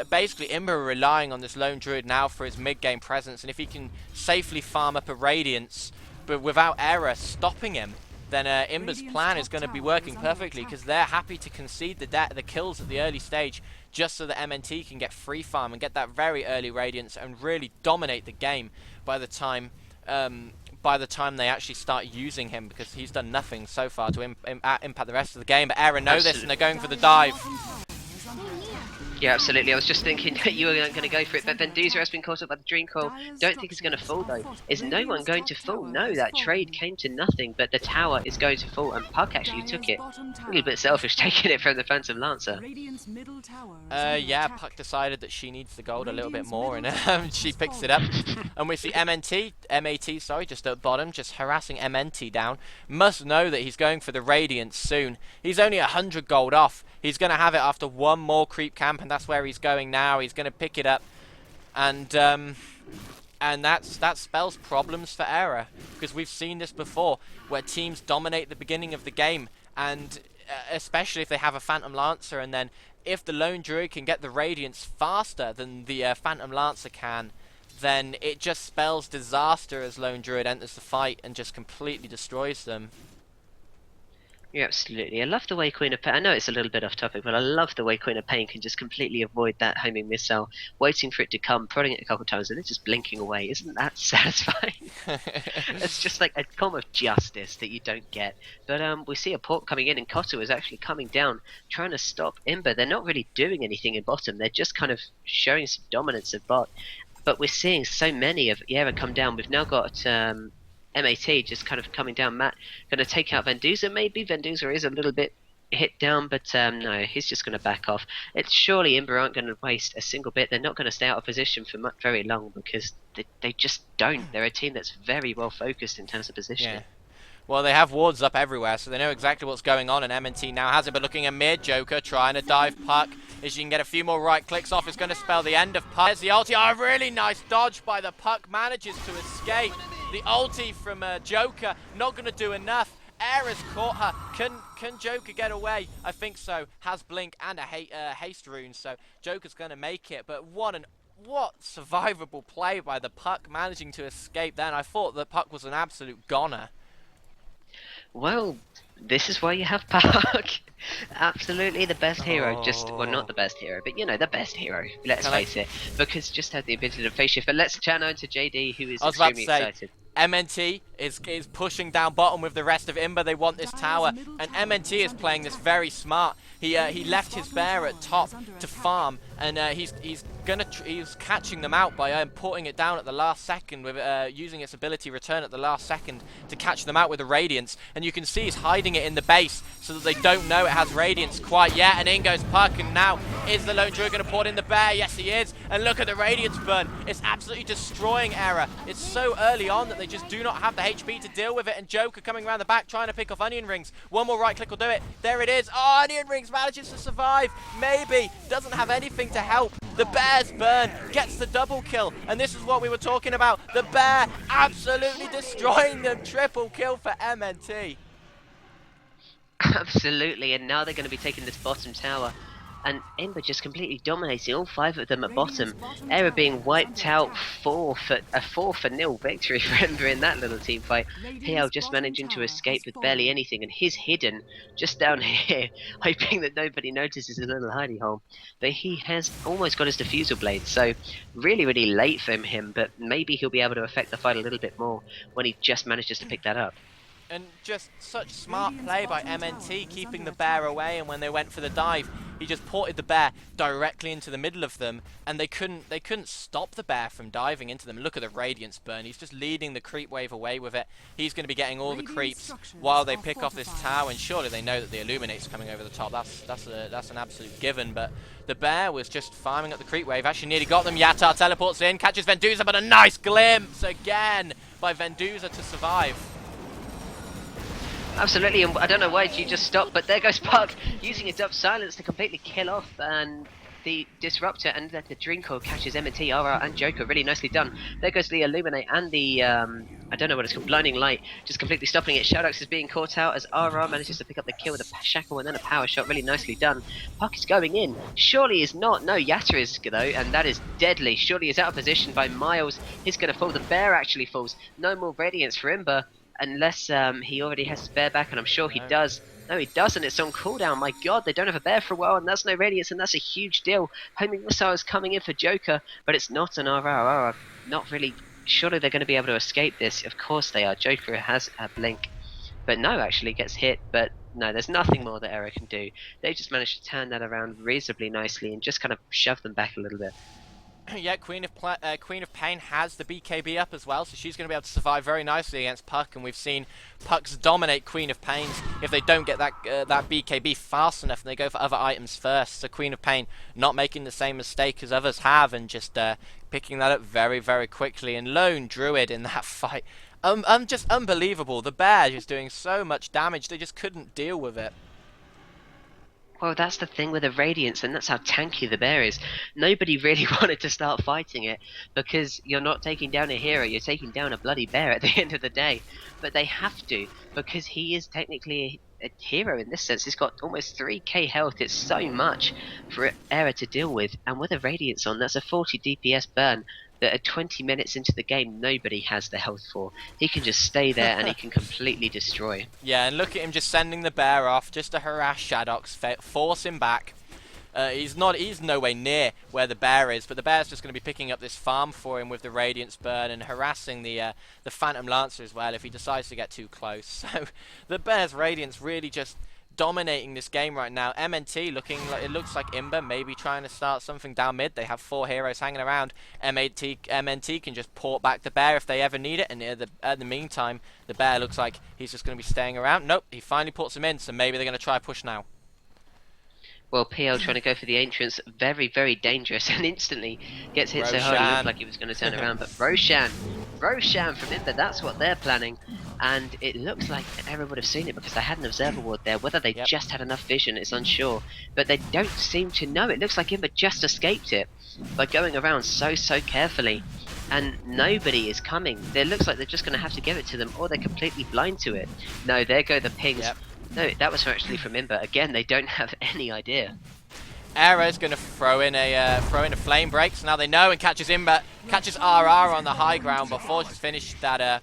basically IMBA are relying on this Lone Druid now for his mid-game presence, and if he can safely farm up a Radiance, but without Aera stopping him, then IMBA's plan is going to be working perfectly, because they're happy to concede the kills at the early stage just so that MNT can get free farm and get that very early Radiance and really dominate the game by the time they actually start using him, because he's done nothing so far to impact the rest of the game. But Aera know this, and they're going for the dive. Yeah, absolutely. I was just thinking that you were going to go for it, but Venduza has been caught up by the Dream Coil. Don't think he's going to fall, though. Is no one going to fall? No, that trade came to nothing, but the tower is going to fall, and Puck actually took it. A little bit selfish, taking it from the Phantom Lancer. Yeah, Puck decided that she needs the gold a little bit more, and she picks it up. And we see MAT, sorry, just at the bottom, just harassing MNT down. Must know that he's going for the Radiance soon. He's only 100 gold off. He's going to have it after one more creep camp, and that's where he's going now. He's going to pick it up, and that spells problems for Aera, because we've seen this before, where teams dominate the beginning of the game, and especially if they have a Phantom Lancer, and then if the Lone Druid can get the Radiance faster than the Phantom Lancer can, then it just spells disaster as Lone Druid enters the fight and just completely destroys them. Yeah, absolutely. I love the way Queen of Pain... I know it's a little bit off topic, but I love the way Queen of Pain can just completely avoid that homing missile, waiting for it to come, prodding it a couple of times, and then just blinking away. Isn't that satisfying? It's just like a form of justice that you don't get. But we see a port coming in, and Koto is actually coming down, trying to stop IMBA. They're not really doing anything in bottom. They're just kind of showing some dominance of bot. but we're seeing so many of Aera come down. We've now got MAT just kind of coming down. Matt going to take out Venduza. Maybe Venduza is a little bit hit down, but no, he's just going to back off. It's surely Imber aren't going to waste a single bit. They're not going to stay out of position for very long because they just don't. They're a team that's very well focused in terms of positioning. Yeah. Well, they have wards up everywhere, so they know exactly what's going on, and M&T now has it, but looking at mid, Joker trying to dive Puck. If she can get a few more right clicks off, it's going to spell the end of Puck. There's the ulti. Oh, really nice dodge by the Puck. Manages to escape. The ulti from Joker, not going to do enough. Aera's caught her. Can Joker get away? I think so. Has Blink and a haste rune, so Joker's going to make it, but what survivable play by the Puck, managing to escape then. I thought the Puck was an absolute goner. Well, this is why you have Puck. Absolutely the best hero. Well, not the best hero, but you know, the best hero. Let's face it. Because just had the ability to face shift. But let's channel into JD, who is extremely excited. MNT is pushing down bottom with the rest of IMBA. They want this tower, and MNT is playing this very smart. He left his bear at top to farm, and he's catching them out by porting it down at the last second with using its ability return at the last second to catch them out with the radiance. And you can see he's hiding it in the base so that they don't know it has radiance quite yet. And in goes Puck, and now is the lone druid going to port in the bear? Yes, he is. And look at the radiance burn. It's absolutely destroying Aera. It's so early on that they just do not have the HP to deal with it. And Joker coming around the back trying to pick off onion rings. One more right click will do it. There it is. Oh, onion rings manages to survive. Maybe. Doesn't have anything to help. The bear's burn gets the double kill. And this is what we were talking about. The bear absolutely destroying them. Triple kill for MNT. Absolutely. And now they're going to be taking this bottom tower. And Ember just completely dominating all 5 of them at bottom. Aera being wiped out 4 for 0 victory for Ember in that little team fight. PL just managing to escape with barely anything, and he's hidden just down here, hoping that nobody notices his little hidey hole. But he has almost got his diffusal blade, so really, really late from him, but maybe he'll be able to affect the fight a little bit more when he just manages to pick that up. And just such smart play by MNT, keeping the bear away, and when they went for the dive, he just ported the bear directly into the middle of them, and they couldn't stop the bear from diving into them. Look at the radiance burn. He's just leading the creep wave away with it. He's going to be getting all the creeps while they pick off this tower, and surely they know that the Illuminate's coming over the top. That's an absolute given, but the bear was just farming up the creep wave. Actually nearly got them. Yatar teleports in, catches Venduza, but a nice glimpse again by Venduza to survive. Absolutely, and I don't know why she just stopped, but there goes Puck using a Dove Silence to completely kill off and the Disruptor, and the Drinko catches M&T, Aera and Joker. Really nicely done. There goes the Illuminate and the, I don't know what it's called, Blinding Light, just completely stopping it. Shadowx is being caught out as Aera manages to pick up the kill with a Shackle and then a power shot. Really nicely done. Puck is going in. Surely is not. No, Yatta is though, and that is deadly. Surely is out of position by miles. He's going to fall. The bear actually falls. No more Radiance for Ember. Unless he already has his bear back, and I'm sure he does. No, he doesn't. It's on cooldown. My god, they don't have a bear for a while, and that's no radiance, and that's a huge deal. Homing missile is coming in for Joker, but it's not an Aera. Not really. Surely they're going to be able to escape this. Of course they are. Joker has a blink, but no, actually gets hit. But no, there's nothing more that Aera can do. They just managed to turn that around reasonably nicely and just kind of shove them back a little bit. Yeah, Queen of Pain has the BKB up as well, so she's going to be able to survive very nicely against Puck, and we've seen Pucks dominate Queen of Pains if they don't get that BKB fast enough and they go for other items first. So Queen of Pain not making the same mistake as others have and just picking that up very, very quickly. And Lone Druid in that fight, just unbelievable. The bear just doing so much damage, they just couldn't deal with it. Well, that's the thing with the Radiance, and that's how tanky the bear is. Nobody really wanted to start fighting it, because you're not taking down a hero, you're taking down a bloody bear at the end of the day. But they have to, because he is technically a hero in this sense. He's got almost 3k health, it's so much for Aera to deal with. And with a Radiance on, that's a 40 DPS burn that at 20 minutes into the game nobody has the health for. He can just stay there and he can completely destroy. Yeah, and look at him just sending the bear off just to harass Shadowx, force him back. He's nowhere near where the bear is, but the bear's just going to be picking up this farm for him with the Radiance burn and harassing the Phantom Lancer as well if he decides to get too close. So the bear's Radiance really just dominating this game right now. MNT looking like, it looks like IMBA maybe trying to start something down mid. They have 4 heroes hanging around. MNT can just port back the bear if they ever need it, and at the meantime, the bear looks like he's just going to be staying around. Nope, he finally puts him in, so maybe they're going to try push now. Well, PL trying to go for the entrance, very, very dangerous, and instantly gets hit so hard he looked like he was going to turn around. But Roshan from IMBA, that's what they're planning. And it looks like Aera would have seen it because they had an observer ward there. Whether they just had enough vision, it's unsure. But they don't seem to know. It looks like IMBA just escaped it by going around so carefully. And nobody is coming. It looks like they're just going to have to give it to them, or they're completely blind to it. No, there go the pings. Yep. No, that was actually from IMBA. Again, they don't have any idea. Aera's going to throw in a flame break. So now they know, and catches IMBA, catches RR on the high ground before she's finished that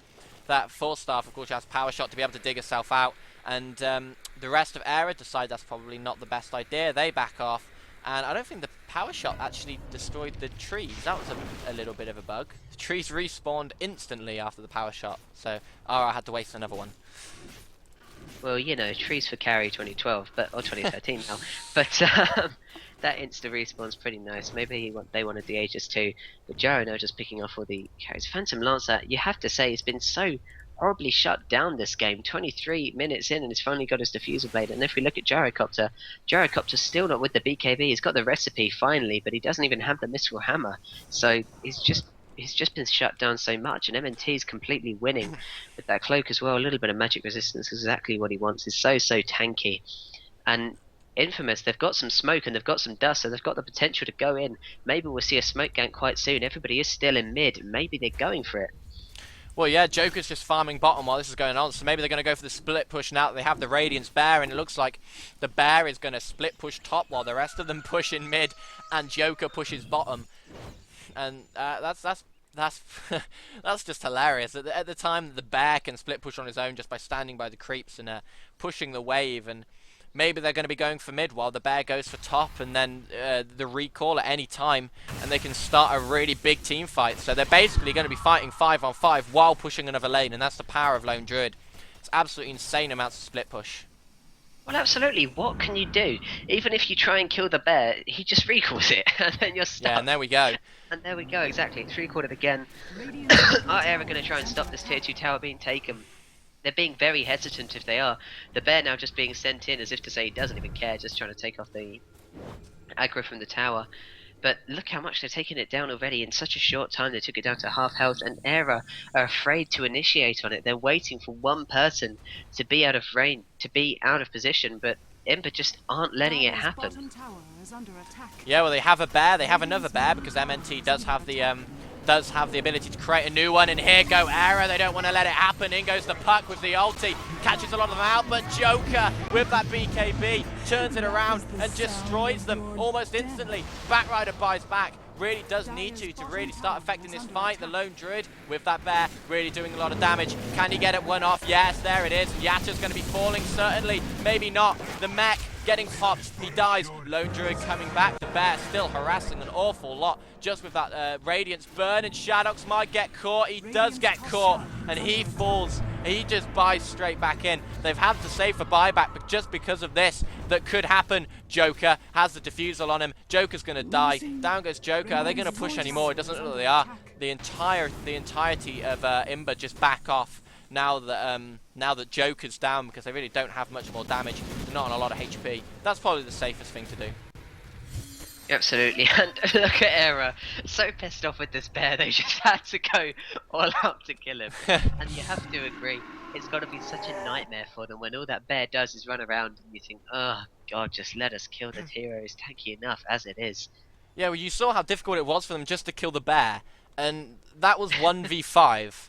full staff. Of course, she has power shot to be able to dig herself out, and the rest of Aera decide that's probably not the best idea. They back off, and I don't think the power shot actually destroyed the trees. That was a little bit of a bug. The trees respawned instantly after the power shot, so RR had to waste another one. Well, you know, trees for carry 2012, or 2013 now. But that insta respawn's pretty nice. Maybe they wanted the Aegis too. But Jaro now just picking off all the carries. Phantom Lancer, you have to say, has been so horribly shut down this game. 23 minutes in, and he's finally got his diffuser blade. And if we look at Gyrocopter's still not with the BKB. He's got the recipe finally, but he doesn't even have the Missile Hammer. So he's just been shut down so much, and MNT is completely winning with that cloak as well. A little bit of magic resistance is exactly what he wants. He's so tanky. And Infamous, they've got some smoke and they've got some dust, so they've got the potential to go in. Maybe we'll see a smoke gank quite soon. Everybody is still in mid. Maybe they're going for it. Well, yeah, Joker's just farming bottom while this is going on, so maybe they're going to go for the split push now that they have the Radiance Bear, and it looks like the Bear is going to split push top while the rest of them push in mid, and Joker pushes bottom. And that's just hilarious. At the time, the Bear can split push on his own just by standing by the creeps and pushing the wave, and maybe they're going to be going for mid while the Bear goes for top, and then the recall at any time, and they can start a really big team fight. So they're basically going to be fighting 5-on-5 while pushing another lane, and that's the power of Lone Druid. It's absolutely insane amounts of split push. Well, absolutely. What can you do? Even if you try and kill the bear, he just recalls it, and then you're stuck. Yeah, and there we go. And there we go, exactly. It's recalled it again. Are Aera going to try and stop this tier 2 tower being taken? They're being very hesitant if they are. The bear now just being sent in as if to say he doesn't even care, just trying to take off the aggro from the tower. But look how much they're taking it down already in such a short time. They took it down to half health, and Aera are afraid to initiate on it. They're waiting for one person to be out of range, to be out of position, but IMBA just aren't letting it happen. Yeah, well, they have a bear, they have another bear, because MNT does have the ability to create a new one, and here go Aera. They don't want to let it happen. In goes the puck with the ulti, catches a lot of them out, but Joker with that BKB turns it around and destroys them almost instantly. Batrider buys back, really does need to really start affecting this fight. The Lone Druid with that bear really doing a lot of damage. Can he get it one off? Yes, there it is. Yatta's going to be falling, certainly, maybe not. The mech getting popped, he dies. Lone Druid coming back, the bear still harassing an awful lot just with that Radiance burn, and Shadox might get caught. He does get caught, and he falls. He just buys straight back in. They've had to save for buyback, but just because of this, that could happen. Joker has the diffusal on him. Joker's going to die. Down goes Joker. Are they going to push anymore? It doesn't look like they are. The entirety of IMBA just back off now that Joker's down, because they really don't have much more damage. They're not on a lot of HP. That's probably the safest thing to do. Absolutely, and look at Aera, so pissed off with this bear, they just had to go all out to kill him. And you have to agree, it's got to be such a nightmare for them when all that bear does is run around and you think, oh god, just let us kill this hero, it's tanky enough as it is. Yeah, well, you saw how difficult it was for them just to kill the bear, and that was 1v5.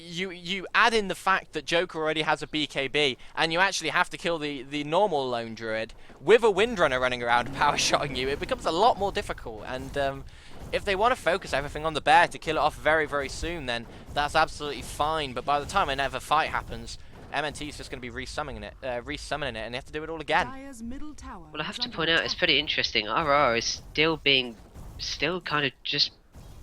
You add in the fact that Joker already has a BKB, and you actually have to kill the normal Lone Druid with a Windrunner running around power-shotting you. It becomes a lot more difficult, and if they want to focus everything on the bear to kill it off very, very soon, then that's absolutely fine. But by the time another fight happens, MNT is just going to be resummoning it, and they have to do it all again. Well, I have to point out, it's pretty interesting. RR is still kind of just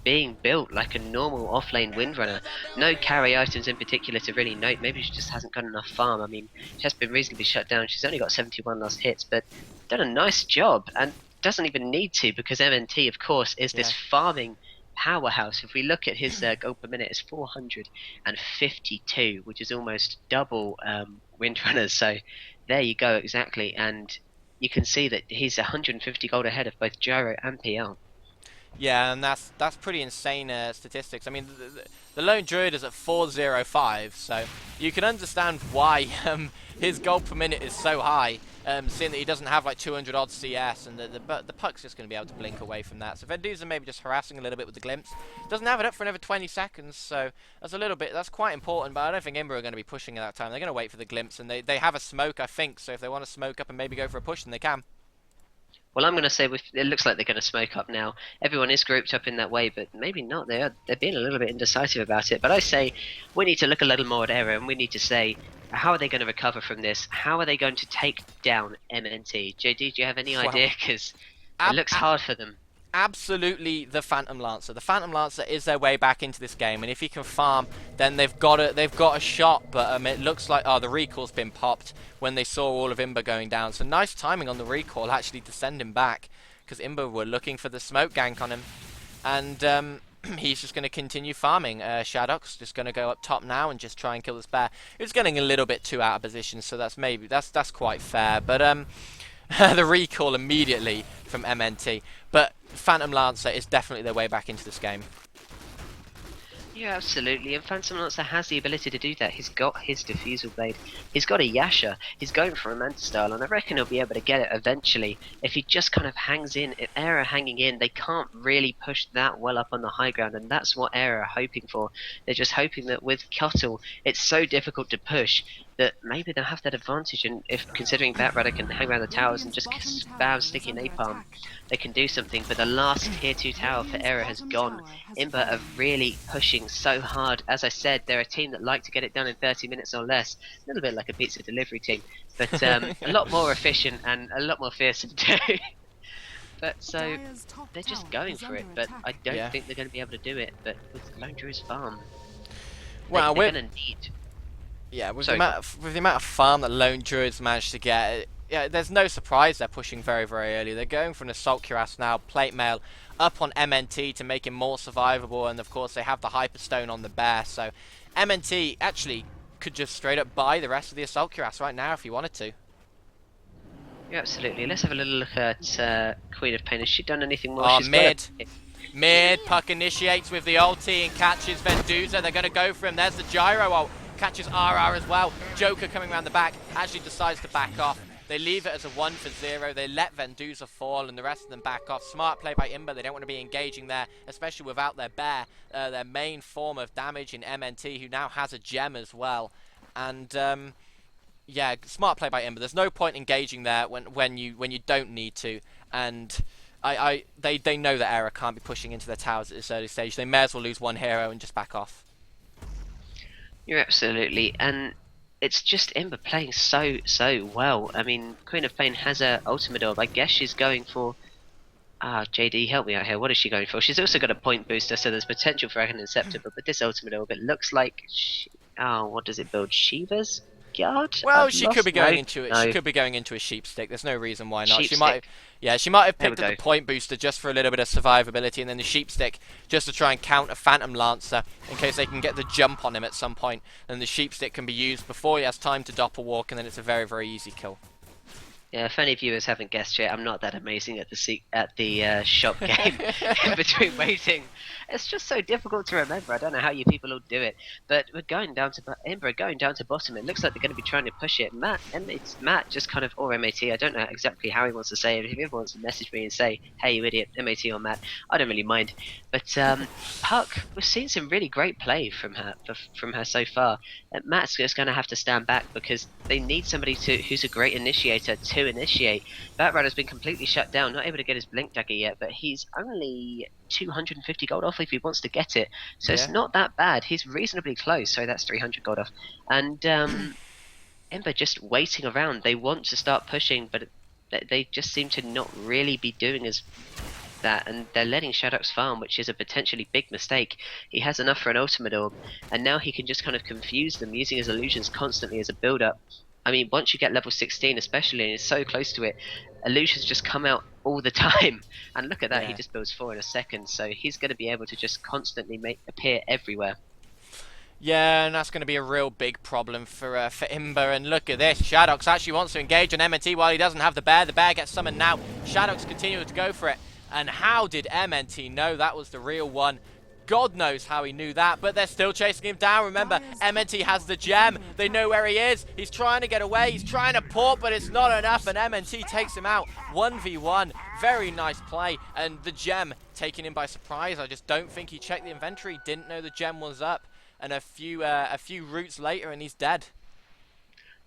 being built like a normal offlane windrunner. No carry items in particular to really note. Maybe she just hasn't got enough farm. I mean, she has been reasonably shut down. She's only got 71 last hits, but done a nice job and doesn't even need to, because MNT, of course, is this farming powerhouse. If we look at his gold per minute, it's 452, which is almost double windrunners. So there you go, exactly. And you can see that he's 150 gold ahead of both Gyro and PL. Yeah, and that's pretty insane statistics. I mean, the lone druid is at 405, so you can understand why his gold per minute is so high, seeing that he doesn't have like 200 odd CS, and the puck's just going to be able to blink away from that. So Venduza maybe just harassing a little bit with the glimpse. Doesn't have it up for another 20 seconds, so that's quite important, but I don't think IMBA are going to be pushing at that time. They're going to wait for the glimpse, and they have a smoke, I think, so if they want to smoke up and maybe go for a push, then they can. Well, I'm going to say it looks like they're going to smoke up now. Everyone is grouped up in that way, but maybe not. They're being a little bit indecisive about it. But I say we need to look a little more at Aera, and we need to say, how are they going to recover from this? How are they going to take down MNT? JD, do you have any idea? Because it looks hard for them. Absolutely, the Phantom Lancer. The Phantom Lancer is their way back into this game, and if he can farm, then they've got a shot. But it looks like the recall's been popped when they saw all of IMBA going down. So nice timing on the recall actually to send him back, because IMBA were looking for the smoke gank on him, and he's just going to continue farming. Shadok's just going to go up top now and just try and kill this bear. It's getting a little bit too out of position, so that's quite fair. But the recall immediately from MNT, but Phantom Lancer is definitely their way back into this game. Yeah, absolutely, and Phantom Lancer has the ability to do that. He's got his Diffusal Blade, he's got a Yasha, he's going for a Manta Style, and I reckon he'll be able to get it eventually if he just kind of hangs in. If Aera hanging in, they can't really push that well up on the high ground, and that's what Aera are hoping for. They're just hoping that with Cuttle, it's so difficult to push that maybe they'll have that advantage, and if considering Batrider can hang around the towers and just spam sticky napalm, they can do something. But the last tier 2 tower for Aera has gone. IMBA are really pushing so hard. As I said, they're a team that like to get it done in 30 minutes or less, a little bit like a pizza delivery team, but a lot more efficient and a lot more fearsome too. But so they're just going for it, but I don't think they're going to be able to do it. But with Lone Druid's farm, they're going to need. Yeah, with the amount of farm that Lone Druids managed to get, yeah, there's no surprise they're pushing very, very early. They're going for an Assault Cuirass now, Plate Mail, up on MNT to make him more survivable, and of course they have the Hyperstone on the bear, so MNT actually could just straight up buy the rest of the Assault Cuirass right now if he wanted to. Yeah, absolutely. Let's have a little look at Queen of Pain. Has she done anything more? Oh, She's mid, Puck initiates with the ulti and catches Venduza. They're going to go for him. There's the Gyro ult. Catches RR as well. Joker coming around the back actually decides to back off. They leave it as a 1-for-0. They let Venduza fall and the rest of them back off. Smart play by IMBA. They don't want to be engaging there, especially without their bear, their main form of damage in MNT, who now has a gem as well. And yeah, smart play by IMBA. There's no point engaging there when you don't need to. And they know that Aera can't be pushing into their towers at this early stage. They may as well lose one hero and just back off. You're absolutely, and it's just IMBA playing so well. I mean, Queen of Pain has her ultimate orb. I guess she's going for. JD, help me out here. What is she going for? She's also got a point booster, so there's potential for an Inceptor. But with this ultimate orb, it looks like. What does it build? Shiva's Guard? Well, she could be going into it. No. She could be going into a sheep stick. There's no reason why not. She might have picked up the point booster just for a little bit of survivability, and then the sheep stick just to try and counter Phantom Lancer in case they can get the jump on him at some point. And the sheep stick can be used before he has time to doppel walk, and then it's a very, very easy kill. Yeah, if any viewers haven't guessed yet, I'm not that amazing at the shop game in between waiting. It's just so difficult to remember. I don't know how you people all do it. But we're going down to IMBA, going down to bottom. It looks like they're going to be trying to push it. It's Matt just kind of, or MAT. I don't know exactly how he wants to say it. If he ever wants to message me and say, "Hey, you idiot, MAT or Matt," I don't really mind. But Puck, we've seen some really great play from her so far. Matt's just going to have to stand back because they need somebody who's a great initiator to initiate. Batrider's been completely shut down, not able to get his Blink Dagger yet, but he's only 250 gold off if he wants to get it, so it's not that bad. He's reasonably close, so that's 300 gold off. And IMBA just waiting around. They want to start pushing, but they just seem to not really be doing as that, and they're letting Shadox farm, which is a potentially big mistake. He has enough for an ultimate orb, and now he can just kind of confuse them using his illusions constantly as a build-up. I mean, once you get level 16 especially, and it's so close to it, illusions just come out all the time. And look at that, he Yeah. just builds 4 in a second, so he's going to be able to just constantly appear everywhere. Yeah, and that's going to be a real big problem for IMBA. And look at this, Shadox actually wants to engage on MNT while he doesn't have the bear. The bear gets summoned now. Shadox continuing to go for it. And how did MNT know that was the real one? God knows how he knew that, but they're still chasing him down. Remember, MNT has the gem. They know where he is. He's trying to get away. He's trying to port, but it's not enough, and MNT takes him out. 1v1. Very nice play, and the gem taking him by surprise. I just don't think he checked the inventory. Didn't know the gem was up. And a few routes later, and he's dead.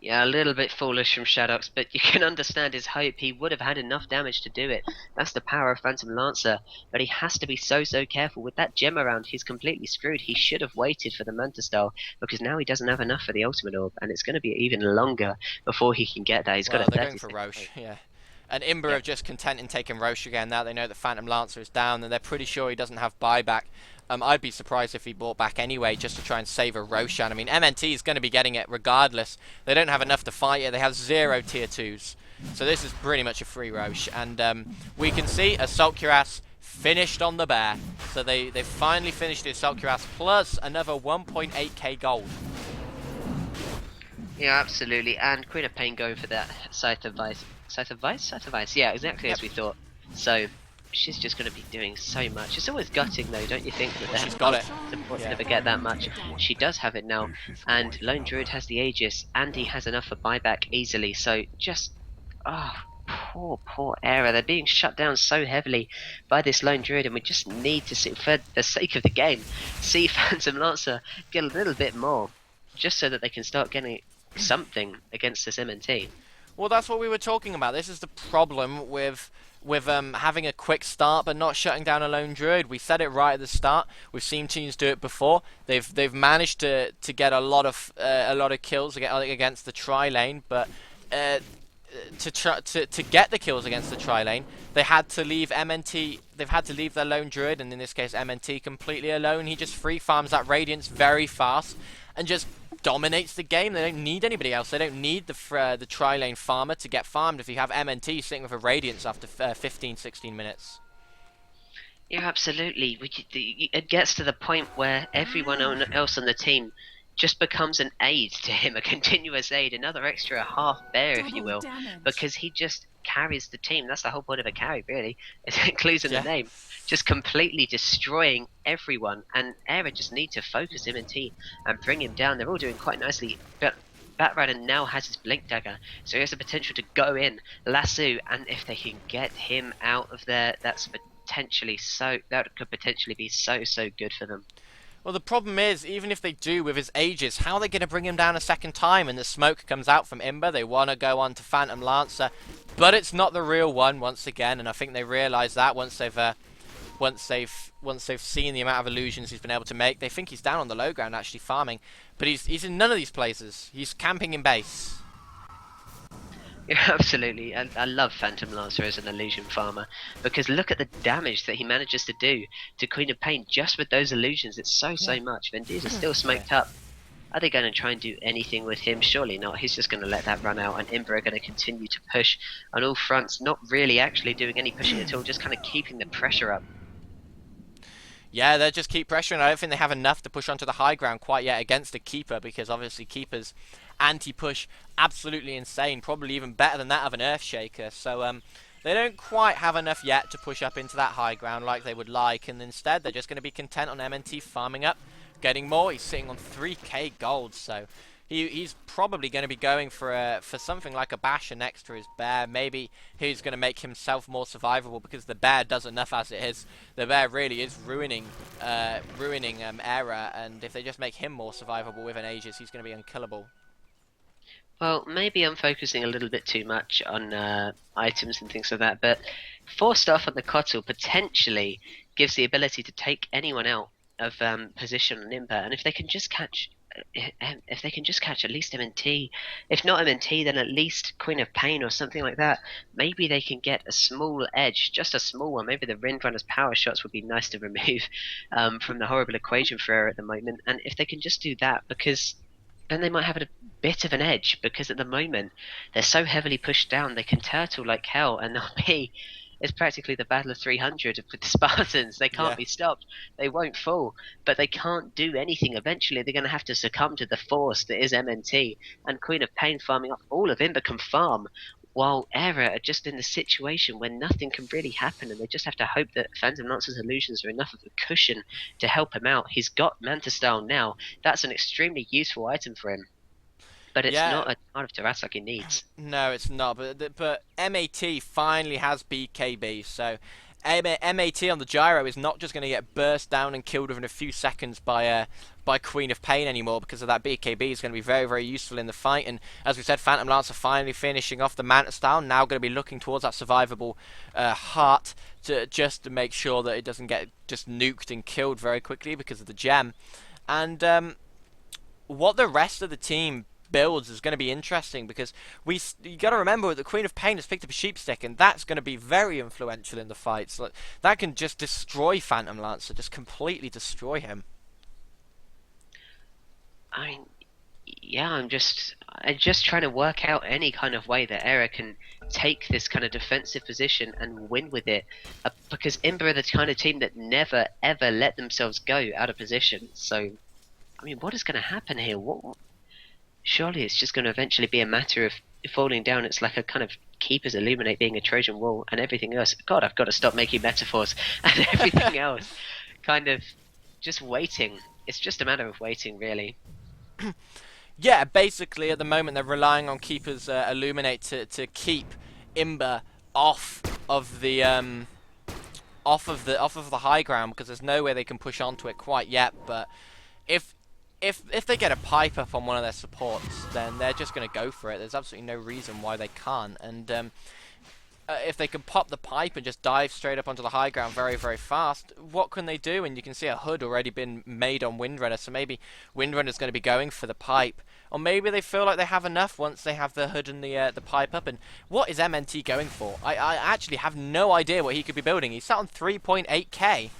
Yeah, a little bit foolish from Shadox, but you can understand his hope. He would have had enough damage to do it. That's the power of Phantom Lancer. But he has to be so careful. With that gem around, he's completely screwed. He should have waited for the Manta Style, because now he doesn't have enough for the Ultimate Orb, and it's going to be even longer before he can get that. He's got a they're 30 going for Roche, yeah. And IMBA are just content in taking Roche again. Now they know that Phantom Lancer is down, and they're pretty sure he doesn't have buyback. I'd be surprised if he bought back anyway, just to try and save a Roshan. I mean, MNT is going to be getting it regardless. They don't have enough to fight it. They have 0 tier 2s. So this is pretty much a free Roche. And we can see Assault Cuirass finished on the bear. So they finally finished the Assault Cuirass, plus another 1.8k gold. Yeah, absolutely. And Queen of Pain going for that Scythe of Vice. Scythe of Vice? Scythe of Vice, yeah, exactly as we thought. So she's just going to be doing so much. It's always gutting though, don't you think? That She's got it. It's important to never get that much. She does have it now, and Lone Druid has the Aegis, and he has enough for buyback easily. So just, poor Aera. They're being shut down so heavily by this Lone Druid, and we just need to see, for the sake of the game, see Phantom Lancer get a little bit more, just so that they can start getting something against this MNT. Well, that's what we were talking about. This is the problem with having a quick start but not shutting down a Lone Druid. We said it right at the start. We've seen teams do it before. They've managed to get a lot of kills against the tri lane, but to get the kills against the tri lane, they had to leave MNT. They've had to leave their Lone Druid, and in this case MNT, completely alone. He just free farms that Radiance very fast and just dominates the game. They don't need anybody else. They don't need the tri-lane farmer to get farmed if you have MNT sitting with a Radiance after 15-16 minutes. Yeah, absolutely. It gets to the point where everyone else on the team just becomes an aid to him, a continuous aid, another extra half bear, if you will, because he just carries the team. That's the whole point of a carry, really. It includes in the name. Just completely destroying everyone, and Aera just need to focus him and bring him down. They're all doing quite nicely, but Batrider now has his Blink Dagger, so he has the potential to go in, lasso, and if they can get him out of there, that could potentially be so good for them. Well, the problem is, even if they do with his Aegis, how are they going to bring him down a second time? And the smoke comes out from IMBA. They want to go on to Phantom Lancer, but it's not the real one once again. And I think they realise that once they've seen the amount of illusions he's been able to make. They think he's down on the low ground actually farming, but he's in none of these places. He's camping in base. Yeah, absolutely. And I love Phantom Lancer as an illusion farmer, because look at the damage that he manages to do to Queen of Pain just with those illusions. It's so much. Vendi's still smoked up. Are they going to try and do anything with him? Surely not. He's just going to let that run out, and IMBA are going to continue to push on all fronts, not really actually doing any pushing at all, just kind of keeping the pressure up. Yeah, they'll just keep pressuring. I don't think they have enough to push onto the high ground quite yet against a Keeper, because obviously Keeper's anti-push absolutely insane, probably even better than that of an Earthshaker. So they don't quite have enough yet to push up into that high ground like they would like, and instead they're just going to be content on MNT farming up, getting more. He's sitting on 3k gold, so he's probably going to be going for something like a basher next to his bear. Maybe he's going to make himself more survivable, because the bear does enough as it is. The bear really is ruining Aera, and if they just make him more survivable with an Aegis, he's going to be unkillable. Well, maybe I'm focusing a little bit too much on items and things like that, but 4 stuff on the Kotal potentially gives the ability to take anyone out of position on IMBA, and if they can just catch if they can just catch at least MNT, if not MNT, then at least Queen of Pain or something like that, maybe they can get a small edge, just a small one. Maybe the Windrunner's power shots would be nice to remove from the horrible equation for Aera at the moment. And if they can just do that, because then they might have a bit of an edge, because at the moment they're so heavily pushed down, they can turtle like hell, and they'll be. It's practically the Battle of 300 with the Spartans. They can't Yeah. be stopped. They won't fall, but they can't do anything. Eventually, they're going to have to succumb to the force that is MNT, and Queen of Pain farming off all of Imber can farm, while Aera are just in the situation where nothing can really happen, and they just have to hope that Phantom Lancer's illusions are enough of a cushion to help him out. He's got Manta Style now. That's an extremely useful item for him, but it's Yeah. not a part of Tarrasque he needs. No, it's not. But MAT finally has BKB, so MAT on the gyro is not just going to get burst down and killed within a few seconds by Queen of Pain anymore, because of that BKB is going to be very, very useful in the fight. And as we said, Phantom Lancer finally finishing off the Manta style, now going to be looking towards that survivable heart just to make sure that it doesn't get just nuked and killed very quickly because of the gem. And what the rest of the team builds is going to be interesting, because you got to remember that the Queen of Pain has picked up a sheep stick, and that's going to be very influential in the fights. Like, that can just destroy Phantom Lancer, just completely destroy him. I mean, yeah, I'm just trying to work out any kind of way that Aera can take this kind of defensive position and win with it, because Imber are the kind of team that never ever let themselves go out of position. So, I mean, what is going to happen here? What? Surely it's just going to eventually be a matter of falling down. It's like a kind of Keeper's Illuminate being a Trojan Wall, and everything else. God, I've got to stop making metaphors. And everything else, kind of just waiting. It's just a matter of waiting, really. Yeah, basically at the moment they're relying on Keeper's Illuminate to keep Imber off of the high ground, because there's no way they can push onto it quite yet. But if they get a pipe up on one of their supports, then they're just going to go for it. There's absolutely no reason why they can't. And if they can pop the pipe and just dive straight up onto the high ground very, very fast, what can they do? And you can see a hood already been made on Windrunner, so maybe Windrunner's going to be going for the pipe. Or maybe they feel like they have enough once they have the hood and the pipe up. And what is MNT going for? I actually have no idea what he could be building. He's sat on 3.8k.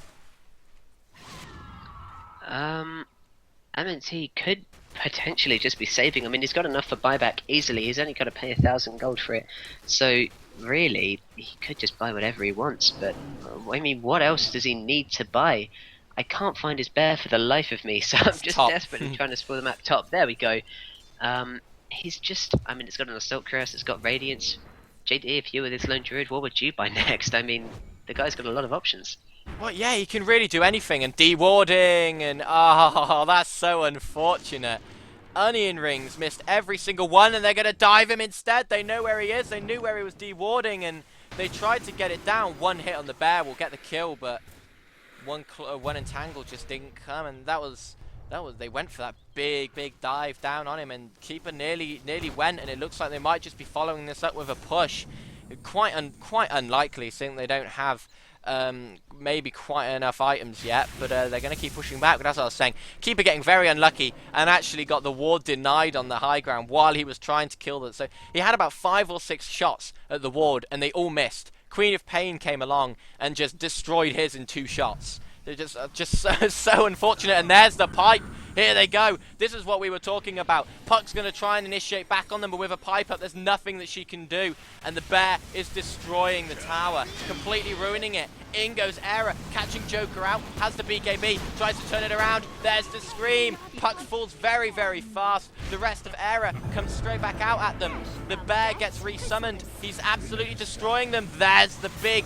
MNT could potentially just be saving. I mean, he's got enough for buyback easily. He's only got to pay 1,000 gold for it. So, really, he could just buy whatever he wants. But, I mean, what else does he need to buy? I can't find his bear for the life of me, so I'm just desperately trying to spoil the map. Top, there we go. He's just, I mean, it's got an Assault Cuirass, it's got Radiance. JD, if you were this lone druid, what would you buy next? I mean, the guy's got a lot of options. Well, yeah, he can really do anything, and dewarding, and oh, that's so unfortunate. Onion rings missed every single one, and they're going to dive him instead. They know where he is. They knew where he was dewarding, and they tried to get it down. One hit on the bear will get the kill, but one entangle just didn't come, and that was they went for that big dive down on him, and Keeper nearly went, and it looks like they might just be following this up with a push. Quite unlikely, seeing they don't have maybe quite enough items yet, but they're going to keep pushing back. But that's what I was saying. Keeper getting very unlucky and actually got the ward denied on the high ground while he was trying to kill them. So he had about 5 or 6 shots at the ward, and they all missed. Queen of Pain came along and just destroyed his in 2 shots. They're just so unfortunate. And there's the pipe. Here they go. This is what we were talking about. Puck's going to try and initiate back on them, but with a pipe up, there's nothing that she can do. And the bear is destroying the tower, completely ruining it. In goes Aera, catching Joker out, has the BKB, tries to turn it around. There's the scream. Puck falls very, very fast. The rest of Aera comes straight back out at them. The bear gets resummoned. He's absolutely destroying them. There's the big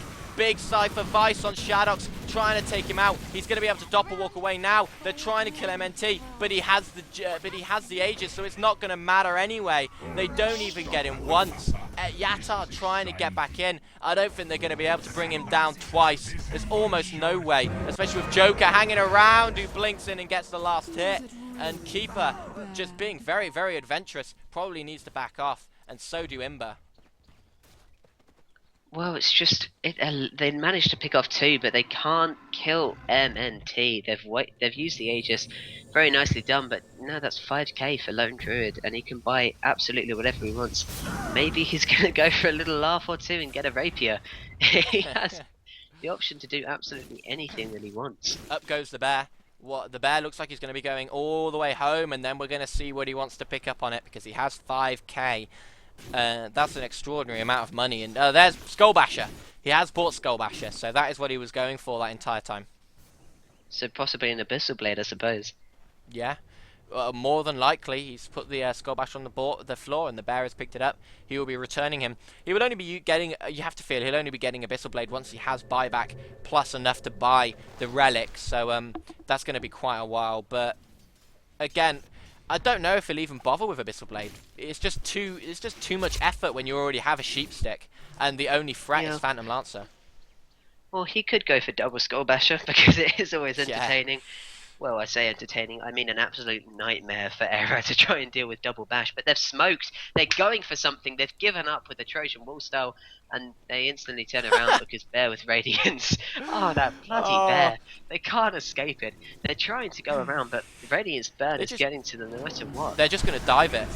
Cypher Vice on Shadox, trying to take him out. He's going to be able to doppel walk away now. They're trying to kill MNT, but he has the Aegis, so it's not going to matter anyway. They don't even get him once. Yatar trying to get back in. I don't think they're going to be able to bring him down twice. There's almost no way, especially with Joker hanging around, who blinks in and gets the last hit. And Keeper just being very, very adventurous, probably needs to back off, and so do Imber. Well, it's just they managed to pick off two, but they can't kill MNT. They've used the Aegis, very nicely done. But no, that's 5k for Lone Druid, and he can buy absolutely whatever he wants. Maybe he's gonna go for a little laugh or two and get a rapier. He has the option to do absolutely anything that he wants. Up goes the bear. What the bear looks like he's going to be going all the way home, and then we're going to see what he wants to pick up on it because he has 5k. That's an extraordinary amount of money. And there's Skullbasher. He has bought Skullbasher, so that is what he was going for that entire time. So possibly an Abyssal Blade, I suppose. Yeah. More than likely, he's put the Skullbasher on the floor, and the bear has picked it up. He will be returning him. He will only be getting. You have to feel he'll only be getting Abyssal Blade once he has buyback plus enough to buy the relic. So that's going to be quite a while. But again, I don't know if he'll even bother with Abyssal Blade. It's just too much effort when you already have a sheep stick, and the only threat is Phantom Lancer. Well, he could go for double Skullbasher because it is always entertaining. Yeah. Well, I say entertaining, I mean an absolute nightmare for Aera to try and deal with double bash. But they've smoked. They're going for something. They've given up with the Trojan Wall style, and they instantly turn around because Bear with Radiance. Oh, that bloody Bear. They can't escape it. They're trying to go around, but Radiance Burn is getting to them no matter what. They're just going to dive it.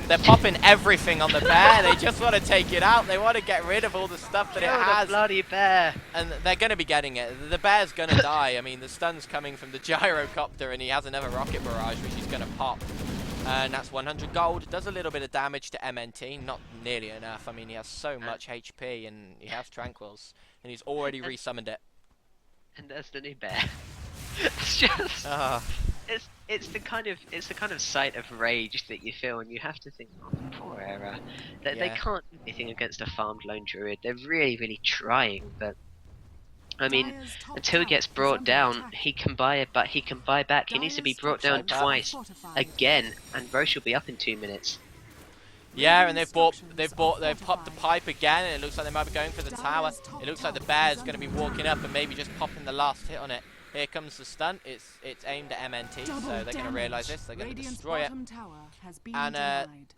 They're popping everything on the bear. They just want to take it out. They want to get rid of all the stuff that it has. The bloody bear. And they're going to be getting it. The bear's going to die. I mean, the stun's coming from the gyrocopter, and he has another rocket barrage, which he's going to pop. And that's 100 gold. Does a little bit of damage to MNT. Not nearly enough. I mean, he has so much HP, and he has Tranquils. And he's already resummoned it. And there's the new bear. It's just... It's the kind of sight of rage that you feel, and you have to think, oh, poor Aera. They can't do anything against a farmed lone druid. They're really, really trying, but I mean, until he gets brought down, he can buy it, but he can buy back. He needs to be brought down twice again, and Roche will be up in 2 minutes. Yeah, and they've popped the pipe again, and it looks like they might be going for the tower. It looks like the bear's going to be walking up and maybe just popping the last hit on it. Here comes the stunt. It's aimed at MNT, so they're going to realise this. They're going to destroy it. And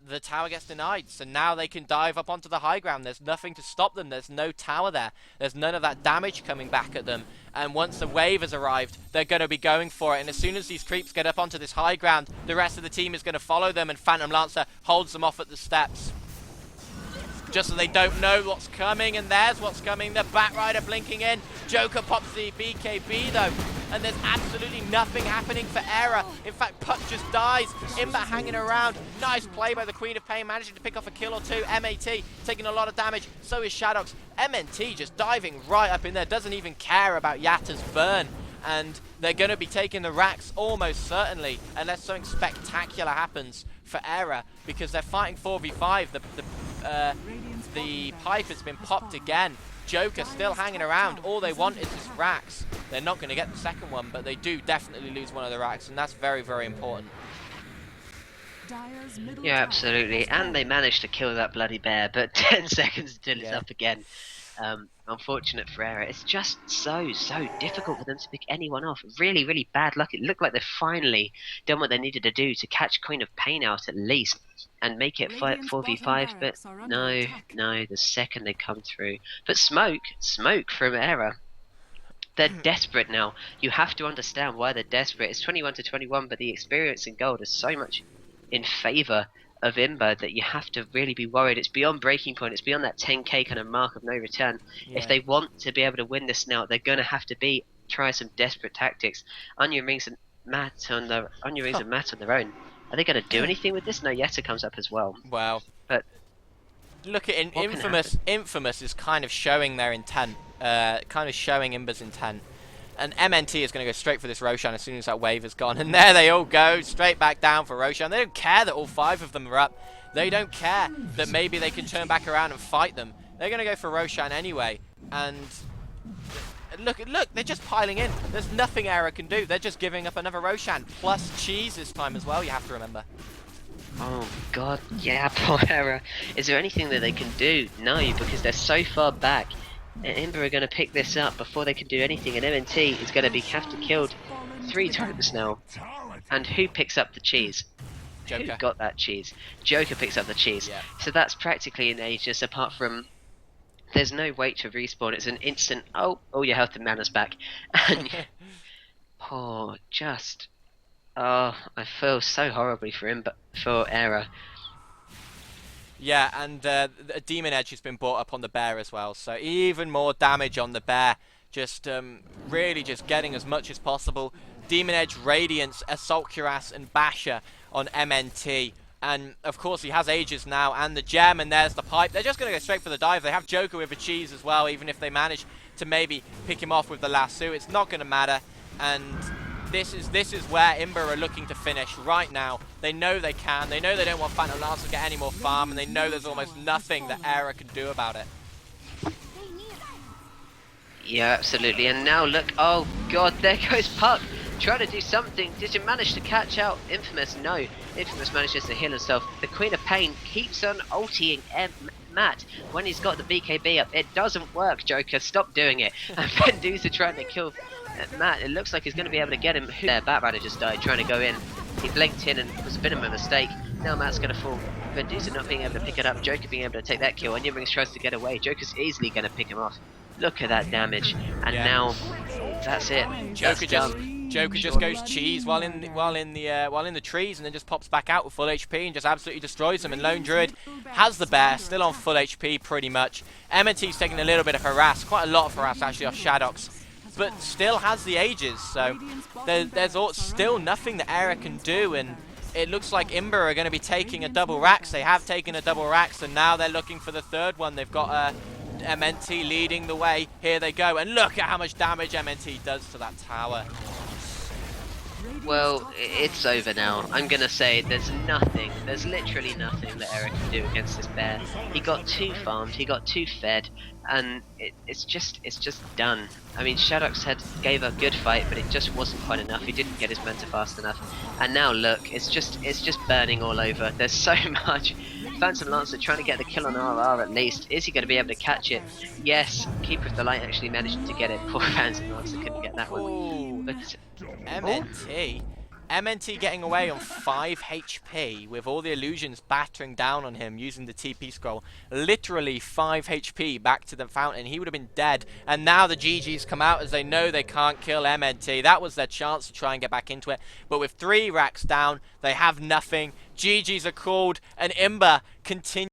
the tower gets denied, so now they can dive up onto the high ground. There's nothing to stop them. There's no tower there. There's none of that damage coming back at them. And once the wave has arrived, they're going to be going for it. And as soon as these creeps get up onto this high ground, the rest of the team is going to follow them, and Phantom Lancer holds them off at the steps. Just so they don't know what's coming, and there's what's coming. The Batrider blinking in. Joker pops the BKB though, and there's absolutely nothing happening for Aera. In fact, Puck just dies. IMBA hanging around. Nice play by the Queen of Pain, managing to pick off a kill or two. MAT taking a lot of damage. So is Shadox. MNT just diving right up in there. Doesn't even care about Yatta's burn. And they're going to be taking the racks almost certainly, unless something spectacular happens for Aera, because they're fighting 4v5. The pipe has been popped again. Joker still hanging around. All they want is his racks. They're not going to get the second one, but they do definitely lose one of the racks, and that's very, very important. Yeah, absolutely. And they managed to kill that bloody bear, but 10 seconds until it's up again. Unfortunate for Aera. It's just so difficult for them to pick anyone off. Really, really bad luck. It looked like they've finally done what they needed to do to catch Queen of Pain out at least and make it 4v5, but no, the second they come through. But smoke from Aera. They're desperate now. You have to understand why they're desperate. It's 21 to 21, but the experience in gold is so much in favour of IMBA that you have to really be worried. It's beyond breaking point. It's beyond that 10k kind of mark of no return. Yeah. If they want to be able to win this now, they're going to have to try some desperate tactics. Onion Rings and Matt on their own. Are they going to do anything with this? No, Yetta comes up as well. Wow. But look at Infamous. Infamous is kind of showing their intent, kind of showing IMBA's intent. And MNT is going to go straight for this Roshan as soon as that wave is gone. And there they all go, straight back down for Roshan. They don't care that all 5 of them are up. They don't care that maybe they can turn back around and fight them. They're going to go for Roshan anyway. And look, they're just piling in. There's nothing Aera can do. They're just giving up another Roshan. Plus cheese this time as well, you have to remember. Oh god, yeah, poor Aera. Is there anything that they can do? No, because they're so far back. IMBA are going to pick this up before they can do anything, and MNT is going to have to killed 3 times now. And who picks up the cheese? Joker. Who got that cheese? Joker picks up the cheese. Yeah. So that's practically an Aegis, apart from There's no wait to respawn. It's an instant. Oh, all your health and mana's back, and oh, just oh, I feel so horribly for him, but for Aera. Yeah, and a Demon Edge has been brought up on the bear as well, so even more damage on the bear. Just really just getting as much as possible. Demon Edge, Radiance, Assault Cuirass, and Basher on MNT. And of course he has Aegis now and the gem, and there's the pipe. They're just going to go straight for the dive. They have Joker with a cheese as well, even if they manage to maybe pick him off with the lasso. It's not going to matter, and this is where IMBA are looking to finish right now. They know they can. They know they don't want Phantom Lance to get any more farm, and they know there's almost nothing that Aera can do about it. Yeah, absolutely. And now look, oh god, there goes Puck. Trying to do something. Did you manage to catch out Infamous? No. Infamous manages to heal himself. The Queen of Pain keeps on ulting Matt when he's got the BKB up. It doesn't work, Joker. Stop doing it. And Vendusa trying to kill Matt. It looks like he's going to be able to get him. There, Batman just died trying to go in. He blinked in and it was a bit of a mistake. Now Matt's going to fall. Vendusa not being able to pick it up. Joker being able to take that kill. And Yimrings tries to get away. Joker's easily going to pick him off. Look at that damage. And now that's it. Joker just goes cheese while in the trees, and then just pops back out with full HP and just absolutely destroys them. And Lone Druid has the bear, still on full HP pretty much. M&T's taking a little bit of harass, quite a lot of harass actually off Shadox, but still has the Aegis. So there's still nothing that Aera can do, and it looks like IMBA are going to be taking a double Rax. They have taken a double Rax, and now they're looking for the third one. They've got MNT leading the way. Here they go, and look at how much damage MNT does to that tower. Well, it's over now. I'm gonna say there's literally nothing that Aera can do against this bear. He got too farmed, he got too fed, and it's just done. I mean, Shadox gave a good fight, but it just wasn't quite enough. He didn't get his Manta fast enough, and now look, it's just burning all over. There's so much. Phantom Lancer trying to get the kill on RR at least. Is he going to be able to catch it? Yes. Keeper of the Light actually managed to get it. Poor Phantom Lancer couldn't get that one. Ooh. But MNT getting away on 5 HP with all the illusions battering down on him using the TP scroll. Literally 5 HP back to the fountain. He would have been dead. And now the GGs come out as they know they can't kill MNT. That was their chance to try and get back into it. But with 3 racks down, they have nothing. GGs are called, and IMBA continue.